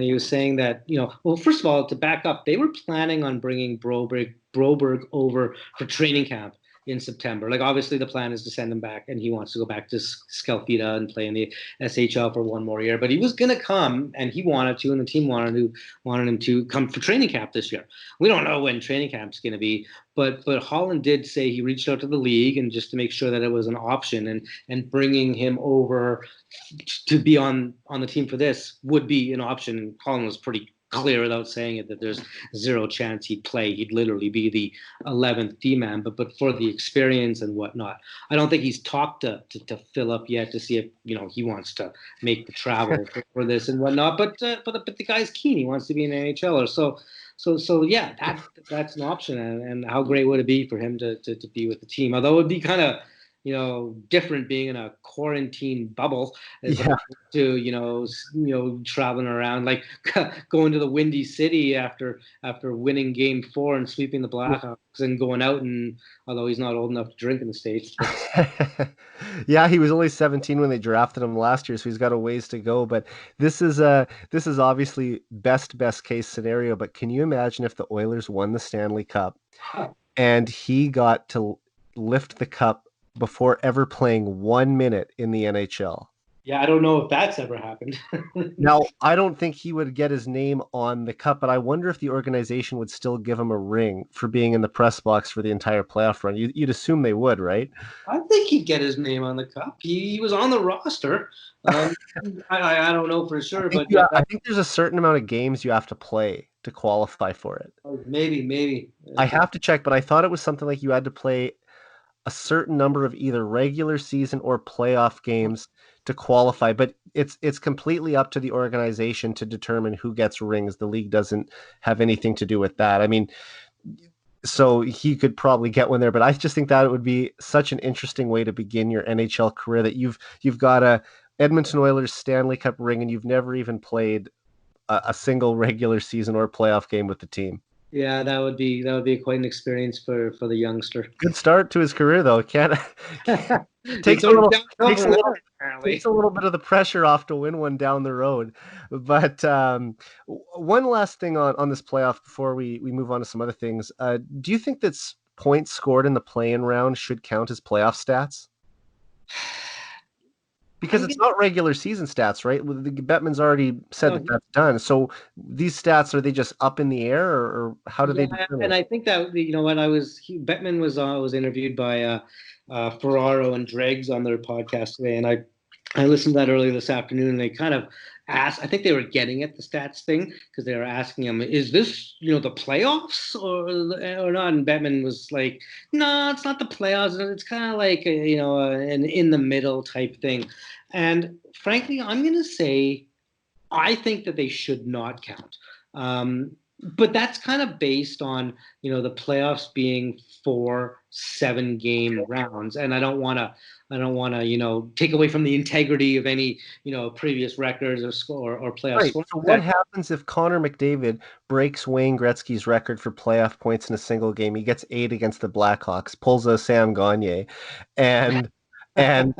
he was saying that, well, first of all, to back up, they were planning on bringing Broberg over for training camp in September. Like, obviously the plan is to send him back, and he wants to go back to Skelfida and play in the SHL for one more year. But he was going to come, and he wanted to, and the team wanted him to come for training camp this year. We don't know when training camp's going to be, but Holland did say he reached out to the league, and just to make sure that it was an option, and bringing him over to be on the team for this would be an option. Holland was pretty clear without saying it that there's zero chance he'd play. He'd literally be the 11th D-man, but for the experience and whatnot. I don't think he's talked to Philip yet to see if he wants to make the travel for this and whatnot. But the guy's keen. He wants to be an NHLer. So yeah, that's an option. And how great would it be for him to be with the team? Although it would be kind of different being in a quarantine bubble as opposed to traveling around, like going to the Windy City after winning Game 4 and sweeping the Blackhawks, and going out, and although he's not old enough to drink in the States. Yeah, he was only 17 when they drafted him last year, so he's got a ways to go. But this is obviously best case scenario. But can you imagine if the Oilers won the Stanley Cup and he got to lift the cup before ever playing 1 minute in the NHL? Yeah, I don't know if that's ever happened. Now, I don't think he would get his name on the cup, but I wonder if the organization would still give him a ring for being in the press box for the entire playoff run. You'd assume they would, right? I think he'd get his name on the cup. He was on the roster. I don't know for sure, I think there's a certain amount of games you have to play to qualify for it. Maybe. I have to check, but I thought it was something like you had to play a certain number of either regular season or playoff games to qualify, but it's completely up to the organization to determine who gets rings. The league doesn't have anything to do with that. I mean, so he could probably get one there, but I just think that it would be such an interesting way to begin your NHL career, that you've got a Edmonton Oilers Stanley Cup ring and you've never even played a single regular season or playoff game with the team. Yeah, that would be quite an experience for the youngster. Good start to his career, though. Takes a little bit of the pressure off to win one down the road. But one last thing on this playoff before we move on to some other things. Do you think that points scored in the play-in round should count as playoff stats? Because it's not regular season stats, right? Bettman's already said that that's done. So these stats, are they just up in the air, or how do they determine? And I think that, when Bettman was interviewed by Ferraro and Dregs on their podcast today, and I listened to that earlier this afternoon, and they kind of asked. I think they were getting at the stats thing because they were asking him, "Is this the playoffs or not?" And Bettman was like, "No, it's not the playoffs. It's kind of like an in the middle type thing." And frankly, I'm going to say I think that they should not count. But that's kind of based on the playoffs being 4 7 game rounds, and I don't want to take away from the integrity of any previous records or score or playoff Right. score. So what happens if Connor McDavid breaks Wayne Gretzky's record for playoff points in a single game? He gets 8 against the Blackhawks, pulls a Sam Gagner, and and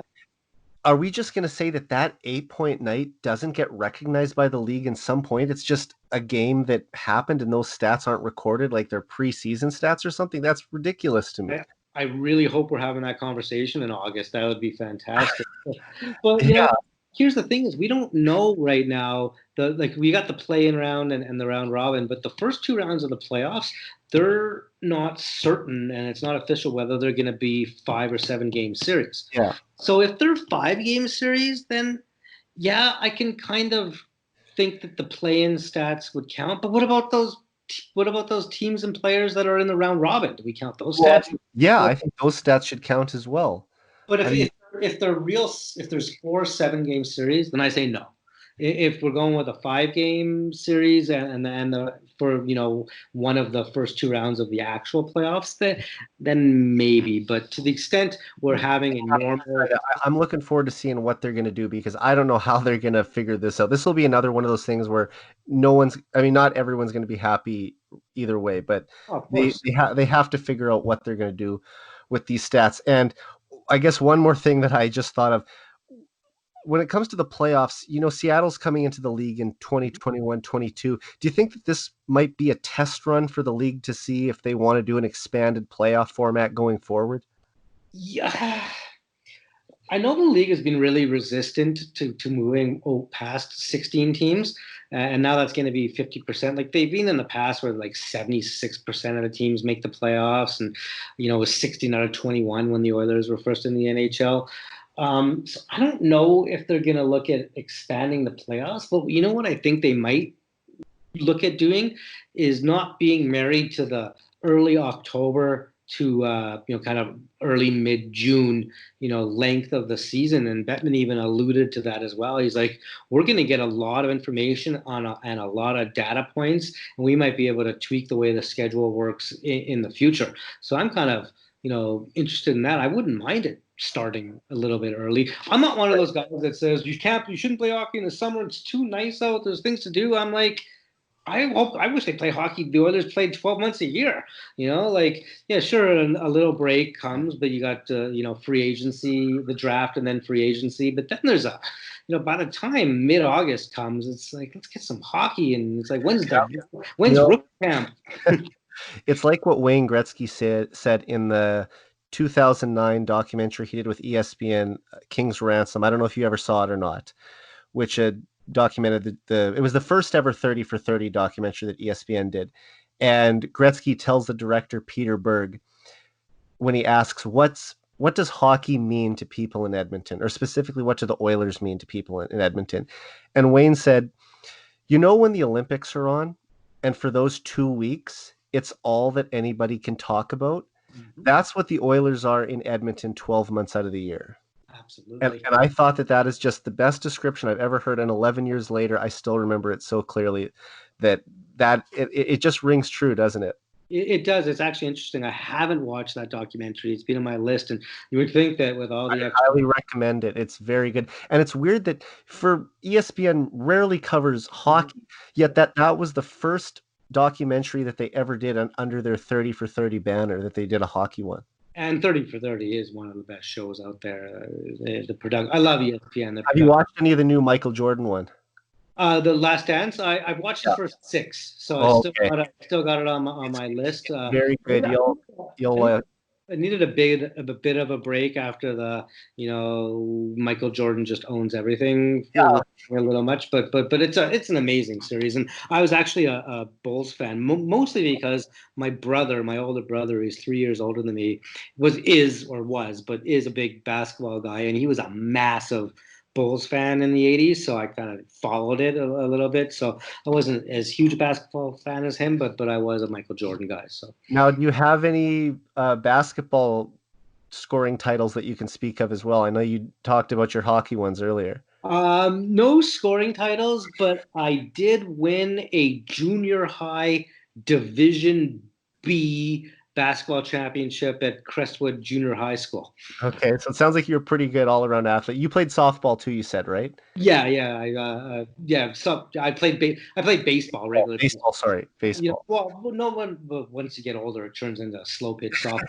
are we just going to say that that 8-point night doesn't get recognized by the league in some point? It's just a game that happened and those stats aren't recorded like they're preseason stats or something? That's ridiculous to me. I really hope we're having that conversation in August. That would be fantastic. Well, Yeah. here's the thing: is we don't know right now. We got the play-in round and the round robin, but the first 2 rounds of the playoffs, they're not certain, and it's not official whether they're going to be 5 or 7 game series. Yeah. So if they're 5 game series, then yeah, I can kind of think that the play-in stats would count. But what about those? What about those teams and players that are in the round robin? Do we count those Well, stats? yeah, I think those stats should count as well. But I mean, if they're real, if there's 4 7 game series, then I say no. If we're going with a 5 game series and for one of the first 2 rounds of the actual playoffs, then maybe. But to the extent we're having a normal, I'm looking forward to seeing what they're going to do because I don't know how they're going to figure this out. This will be another one of those things where not everyone's going to be happy either way, but oh, of they course. they have to figure out what they're going to do with these stats. And I guess one more thing that I just thought of when it comes to the playoffs, Seattle's coming into the league in 2021-22. Do you think that this might be a test run for the league to see if they want to do an expanded playoff format going forward? Yeah, I know the league has been really resistant to moving past 16 teams, and now that's going to be 50%. Like they've been in the past where like 76% of the teams make the playoffs, and it was 16 out of 21 when the Oilers were first in the NHL. So I don't know if they're going to look at expanding the playoffs, but you know what I think they might look at doing is not being married to the early October to kind of early mid June length of the season. And Bettman even alluded to that as well. He's like, we're going to get a lot of information and a lot of data points, and we might be able to tweak the way the schedule works in the future. So I'm kind of interested in that. I wouldn't mind it starting a little bit early. I'm not one of those guys that says you shouldn't play hockey in the summer. It's too nice out. There's things to do. I'm like, I wish they play hockey. The Oilers played 12 months a year. Yeah, sure, a little break comes, but you got free agency, the draft, and then free agency. But then there's by the time mid-August comes, it's like let's get some hockey, and it's like when's rookie camp? It's like what Wayne Gretzky said in the 2009 documentary he did with ESPN, King's Ransom. I don't know if you ever saw it or not, which documented it was the first ever 30 for 30 documentary that ESPN did. And Gretzky tells the director Peter Berg when he asks what does hockey mean to people in Edmonton, or specifically what do the Oilers mean to people in Edmonton? And Wayne said, when the Olympics are on, and for those 2 weeks, it's all that anybody can talk about. Mm-hmm. That's what the Oilers are in Edmonton 12 months out of the year. Absolutely. And I thought that is just the best description I've ever heard. And 11 years later, I still remember it so clearly that it just rings true, doesn't it? It does. It's actually interesting. I haven't watched that documentary. It's been on my list, and you would think that with all the I highly recommend it. It's very good. And it's weird that for ESPN rarely covers hockey, yet that was the first documentary that they ever did under their 30 for 30 banner, that they did a hockey one. And 30 for 30 is one of the best shows out there. The production. I love ESPN. Have you watched any of the new Michael Jordan one? The Last Dance. I've watched the first 6, so I still got it on my list. Very good. I needed a bit of a break after the Michael Jordan just owns everything a little much, but it's an amazing series, and I was actually a Bulls fan mostly because my older brother, who's 3 years older than me, is a big basketball guy, and he was a massive Bulls fan in the 80s, so I kind of followed it a little bit. So I wasn't as huge a basketball fan as him, but I was a Michael Jordan guy. So Now, do you have any basketball scoring titles that you can speak of as well? I know you talked about your hockey ones earlier. no scoring titles, but I did win a junior high Division B basketball championship at Crestwood Junior High School. Okay, so it sounds like you're a pretty good all-around athlete. You played softball too, you said, right? Yeah, yeah, yeah. So I played baseball Oh, regularly. baseball, sorry, You know, baseball. well, no one. But once you get older, it turns into slow pitch softball.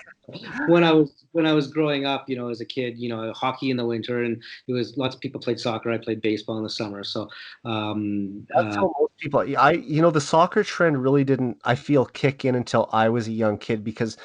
When I was growing up, as a kid, hockey in the winter, and it was lots of people played soccer. I played baseball in the summer. So, um, That's uh, how most people. The soccer trend really didn't, I feel, kick in until I was a young kid because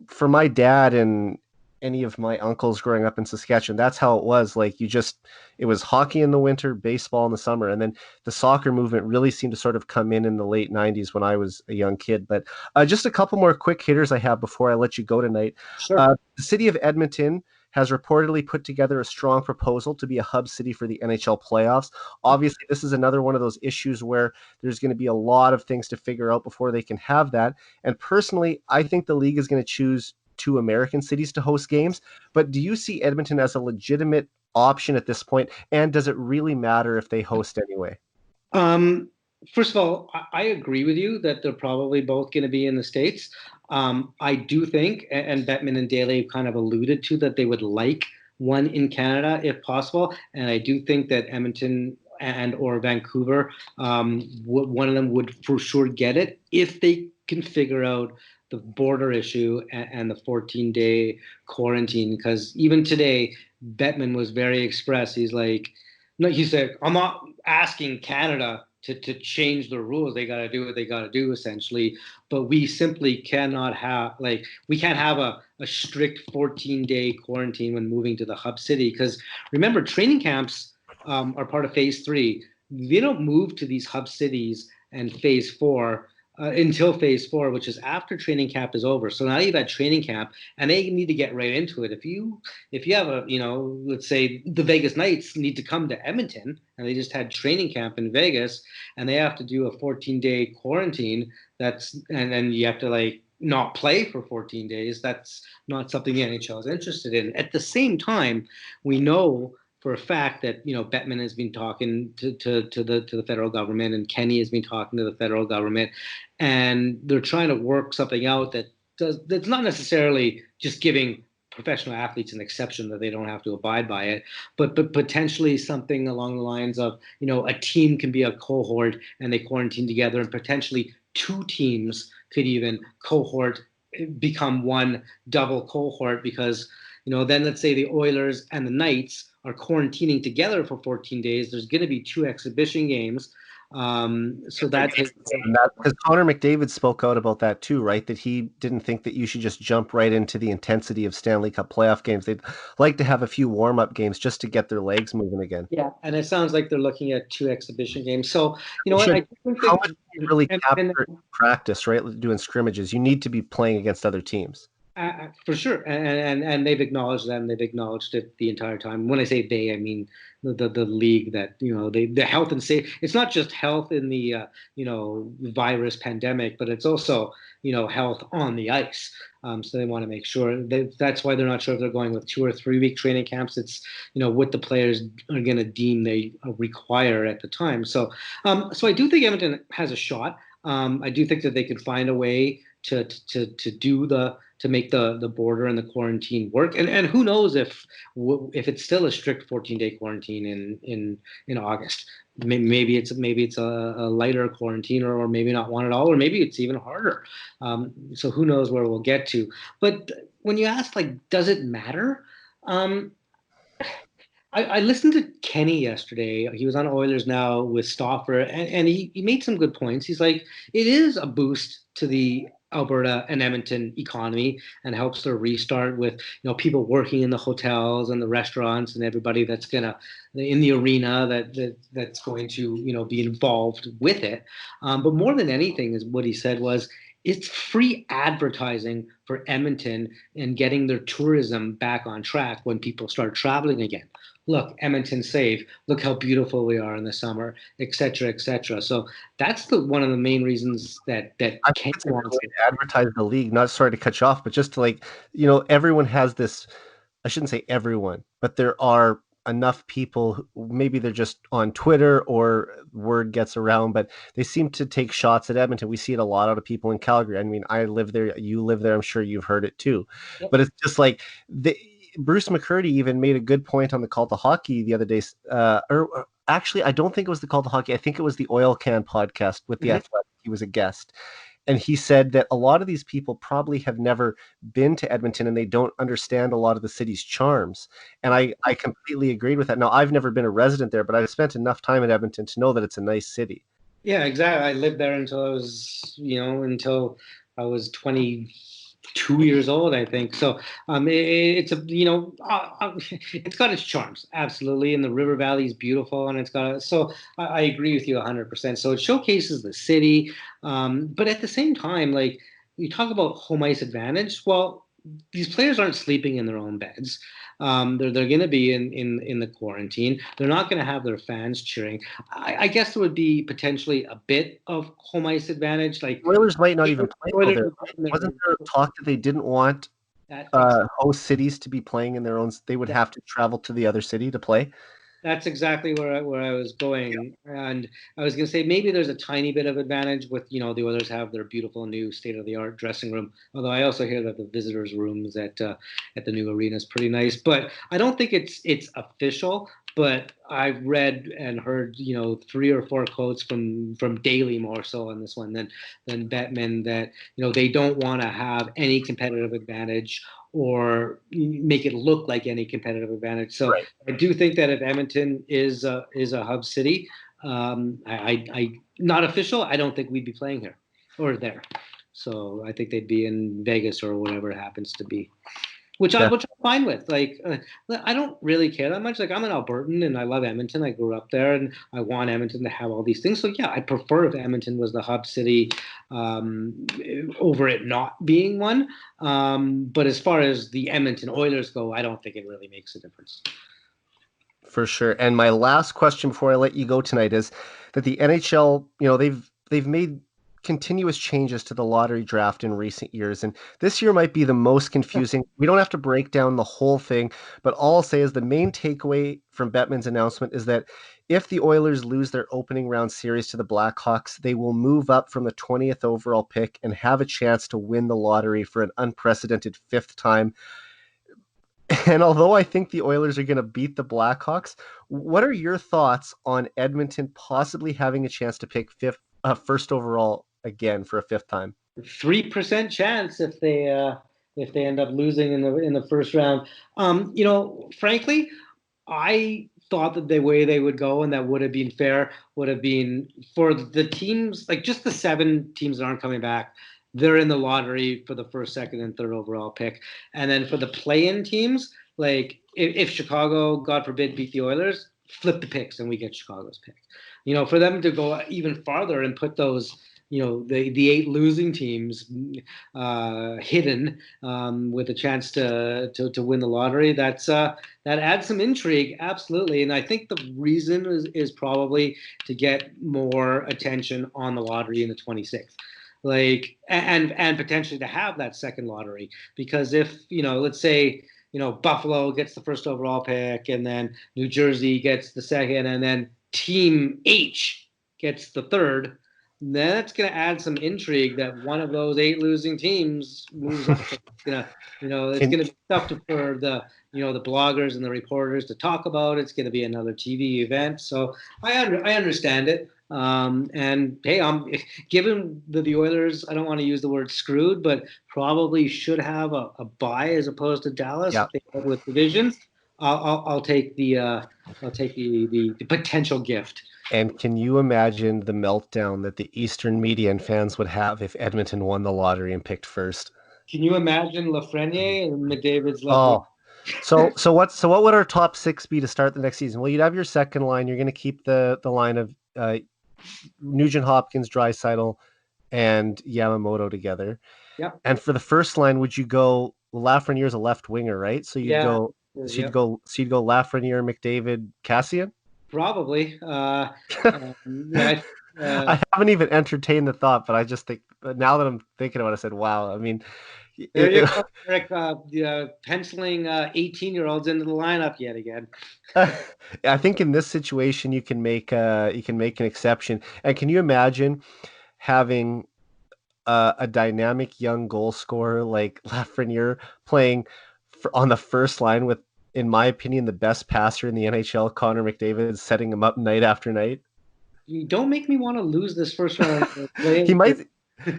for my dad and any of my uncles growing up in Saskatchewan, that's how it was. Like it was hockey in the winter, baseball in the summer, and then the soccer movement really seemed to sort of come in the late '90s when I was a young kid. But just a couple more quick hitters I have before I let you go tonight. sure. The city of Edmonton has reportedly put together a strong proposal to be a hub city for the NHL playoffs. Obviously, this is another one of those issues where there's going to be a lot of things to figure out before they can have that. And personally, I think the league is going to choose two American cities to host games. But do you see Edmonton as a legitimate option at this point? And does it really matter if they host anyway? Um, First of all, I agree with you that they're probably both going to be in the States. I do think, and Bettman and Daly kind of alluded to that they would like one in Canada if possible, and I do think that Edmonton and or Vancouver, one of them would for sure get it if they can figure out the border issue and the 14-day quarantine. Because even today, Bettman was very express. He's like, no, he said, I'm not asking Canada to change the rules. They got to do what they got to do, essentially. But we simply cannot have, like, we can't have a strict 14-day quarantine when moving to the hub city. Because remember, training camps are part of phase three. They don't move to these hub cities and phase four until phase four, which is after training camp is over. So now you've had training camp, and they need to get right into it. If you have let's say the Vegas Knights need to come to Edmonton, and they just had training camp in Vegas, and they have to do a 14-day quarantine. And then you have to like not play for 14 days. That's not something the NHL is interested in. At the same time, we know for a fact that Bettman has been talking to the federal government, and Kenny has been talking to the federal government, and they're trying to work something out that's not necessarily just giving professional athletes an exception that they don't have to abide by it, but potentially something along the lines of a team can be a cohort and they quarantine together, and potentially two teams could even cohort become one double cohort because then let's say the Oilers and the Knights are quarantining together for 14 days. There's going to be two exhibition games. So that takes. Because Connor McDavid spoke out about that too, right? That he didn't think that you should just jump right into the intensity of Stanley Cup playoff games. They'd like to have a few warm-up games just to get their legs moving again. Yeah, and it sounds like they're looking at two exhibition games. So you know You what? should. I think How much do you really and capture in practice, right? Doing scrimmages. You need to be playing against other teams. For sure, and they've acknowledged that, and they've acknowledged it the entire time. When I say they, I mean the league that the health and safety. It's not just health in the virus pandemic, but it's also health on the ice. So they want to make sure that's why they're not sure if they're going with 2 or 3 week training camps. It's what the players are going to deem they require at the time. So I do think Edmonton has a shot. I do think that they could find a way to make the border and the quarantine work. And who knows if it's still a strict 14-day quarantine in August. Maybe it's a lighter quarantine, or maybe not one at all, or maybe it's even harder. So who knows where we'll get to. But when you ask, like, does it matter? Um, I listened to Kenny yesterday. He was on Oilers Now with Stoffer, and he made some good points. He's like, it is a boost to the Alberta and Edmonton economy and helps their restart with people working in the hotels and the restaurants and everybody that's gonna in the arena that's going to be involved with it. But more than anything, is what he said was it's free advertising for Edmonton and getting their tourism back on track when people start traveling again. look, Edmonton's safe. Look how beautiful we are in the summer, et cetera, et cetera. So that's the one of the main reasons that I think Ken it's a good wants way it. to advertise the league. Not sorry to cut you off, but just to like, everyone has this. I shouldn't say everyone, but there are enough people maybe they're just on Twitter or word gets around, but they seem to take shots at Edmonton. We see it a lot out of people in Calgary. I mean, I live there, you live there, I'm sure you've heard it too. Yep. But it's just like Bruce McCurdy even made a good point on the Call to Hockey the other day. Or actually, I don't think it was the Call to Hockey. I think it was the Oil Can podcast with the Mhm. Athletic. He was a guest, and he said that a lot of these people probably have never been to Edmonton and they don't understand a lot of the city's charms. And I completely agreed with that. Now, I've never been a resident there, but I've spent enough time in Edmonton to know that it's a nice city. Yeah, exactly. I lived there until I was 22 years old, I think. So it's it's got its charms, absolutely. And the river valley is beautiful, and it's got so I agree with you 100%. So it showcases the city, but at the same time, like you talk about home ice advantage. Well, these players aren't sleeping in their own beds. They're going to be in the quarantine. They're not going to have their fans cheering. I guess there would be potentially a bit of home ice advantage. Like Oilers might not even play over Oilers there. would be in Wasn't there talk that they didn't want that ex- host cities to be playing in their own? They would have to travel to the other city to play. That's exactly where I was going, and I was going to say maybe there's a tiny bit of advantage with the Oilers have their beautiful new state of the art dressing room. Although I also hear that the visitors' rooms at the new arena is pretty nice, but I don't think it's official. But I've read and heard 3 or 4 quotes from Daily more so on this one than Bettman that they don't want to have any competitive advantage or make it look like any competitive advantage. So Right. I do think that if Edmonton is a hub city, I not official. I don't think we'd be playing here or there. So I think they'd be in Vegas or whatever it happens to be, which I'm fine with. Like I don't really care that much. Like I'm an Albertan and I love Edmonton. I grew up there and I want Edmonton to have all these things. So yeah, I prefer if Edmonton was the hub city over it not being one. But as far as the Edmonton Oilers go, I don't think it really makes a difference. For sure. And my last question before I let you go tonight is that the NHL, they've made continuous changes to the lottery draft in recent years, and this year might be the most confusing. We don't have to break down the whole thing, but all I'll say is the main takeaway from Bettman's announcement is that if the Oilers lose their opening round series to the Blackhawks, they will move up from the 20th overall pick and have a chance to win the lottery for an unprecedented fifth time. And although I think the Oilers are going to beat the Blackhawks, what are your thoughts on Edmonton possibly having a chance to pick first overall again for a fifth time? 3% chance if they end up losing in the first round. Frankly, I thought that the way they would go and that would have been fair would have been for the teams like just the 7 teams that aren't coming back. They're in the lottery for the first, second, and third overall pick, and then for the play-in teams, like if Chicago, God forbid, beat the Oilers, flip the picks and we get Chicago's pick. For them to go even farther and put those the 8 losing teams hidden with a chance to win the lottery. That adds some intrigue, absolutely. And I think the reason is probably to get more attention on the lottery in the 26th. Like and potentially to have that second lottery because if let's say Buffalo gets the first overall pick and then New Jersey gets the second and then Team H gets the third, that's going to add some intrigue that one of those 8 losing teams moves up. It's gonna, it's Can going to be tough for the bloggers and the reporters to talk about. It's going to be another TV event, so I understand it. And hey, given that the Oilers, I don't want to use the word screwed, but probably should have a bye as opposed to Dallas yeah. if they go with divisions. I'll take the potential gift. And can you imagine the meltdown that the Eastern media and fans would have if Edmonton won the lottery and picked first? Can you imagine Lafreniere and McDavid's left wing? Oh, so what would our top six be to start the next season? Well, you'd have your second line. You're going to keep the line of Nugent Hopkins, Draisaitl, and Yamamoto together. Yeah, And for the first line, would you go Lafreniere's a left winger, right? So you'd yeah, go. Yep. She'd go Lafreniere, McDavid, Cassian. Probably. Yeah. I haven't even entertained the thought, but I just think, but now that I'm thinking about it, I said, wow. I mean, There you it, go, Eric. Penciling 18-year-olds into the lineup yet again. I think in this situation you can make an exception. And can you imagine having a dynamic young goal scorer like Lafreniere playing on the first line with, in my opinion, the best passer in the NHL, Connor McDavid, setting him up night after night? You don't make me want to lose this first round play. He might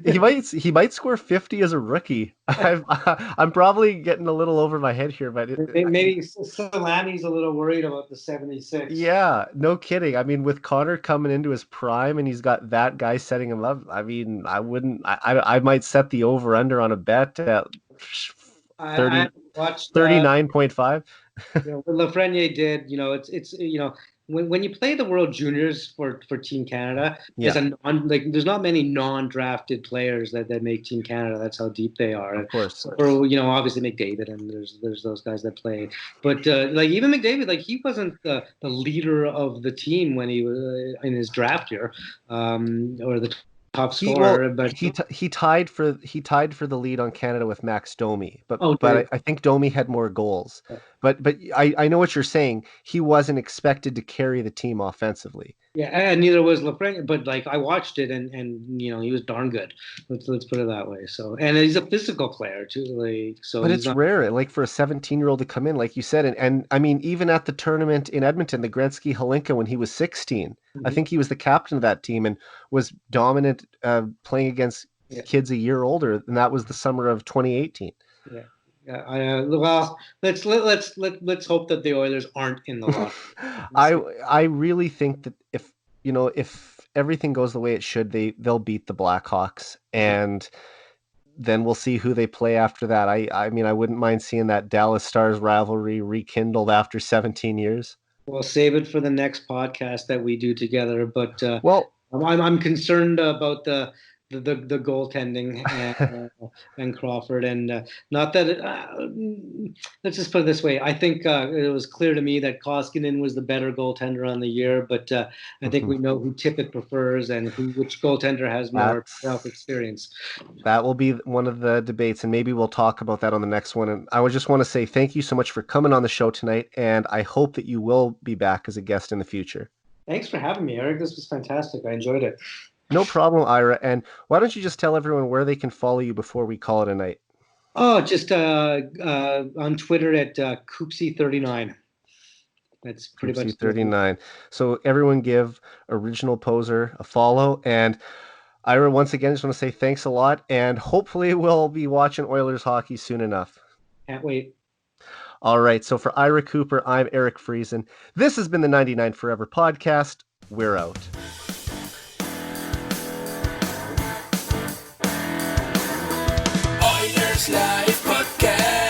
he might score 50 as a rookie. I'm probably getting a little over my head here, but Maybe Solani's a little worried about the 76. yeah, no kidding. I mean, with Connor coming into his prime and he's got that guy setting him up, I mean, I wouldn't, I might set the over under on a bet at I 30, watched 39.5. what Lafreniere did. It's when you play the World Juniors for Team Canada, Yeah, there's not many non-drafted players that make Team Canada. That's how deep they are. of course. Or obviously McDavid, and there's those guys that play. But like even McDavid, like he wasn't the leader of the team when he was in his draft year, or the top scorer. But He tied for the lead on Canada with Max Domi, but oh, I think Domi had more goals. But I know what you're saying. He wasn't expected to carry the team offensively. yeah, and neither was Lafreniere. But like I watched it, and he was darn good. Let's put it that way. So, and he's a physical player too. Like so, But he's it's not. rare, like for a 17-year-old to come in, like you said, and I mean, even at the tournament in Edmonton, the Gretzky Holinka when he was 16, I Mhm. think he was the captain of that team and was dominant, playing against Yeah. kids a year older, and that was the summer of 2018. Yeah. Yeah, well, let's hope that the Oilers aren't in the lottery. I really think that if everything goes the way it should, they'll beat the Blackhawks, and then we'll see who they play after that. I mean, I wouldn't mind seeing that Dallas Stars rivalry rekindled after 17 years. We'll save it for the next podcast that we do together. But Well, I'm concerned about the goaltending and Crawford, and not that let's just put it this way. I think it was clear to me that Koskinen was the better goaltender on the year, but I think we know who Tippett prefers and which goaltender has more playoff experience. that will be one of the debates, and maybe we'll talk about that on the next one. And I would just want to say thank you so much for coming on the show tonight, and I hope that you will be back as a guest in the future. Thanks for having me, Eric. This was fantastic. I enjoyed it. No problem, Ira. And why don't you just tell everyone where they can follow you before we call it a night? Oh, just on Twitter at Coopsy39. That's pretty much 39. So everyone give Original Poser a follow. And Ira, once again, just want to say thanks a lot. And hopefully we'll be watching Oilers hockey soon enough. Can't wait. All right. So for Ira Cooper, I'm Eric Friesen. This has been the 99 Forever podcast. We're out. Oilers Live Podcast.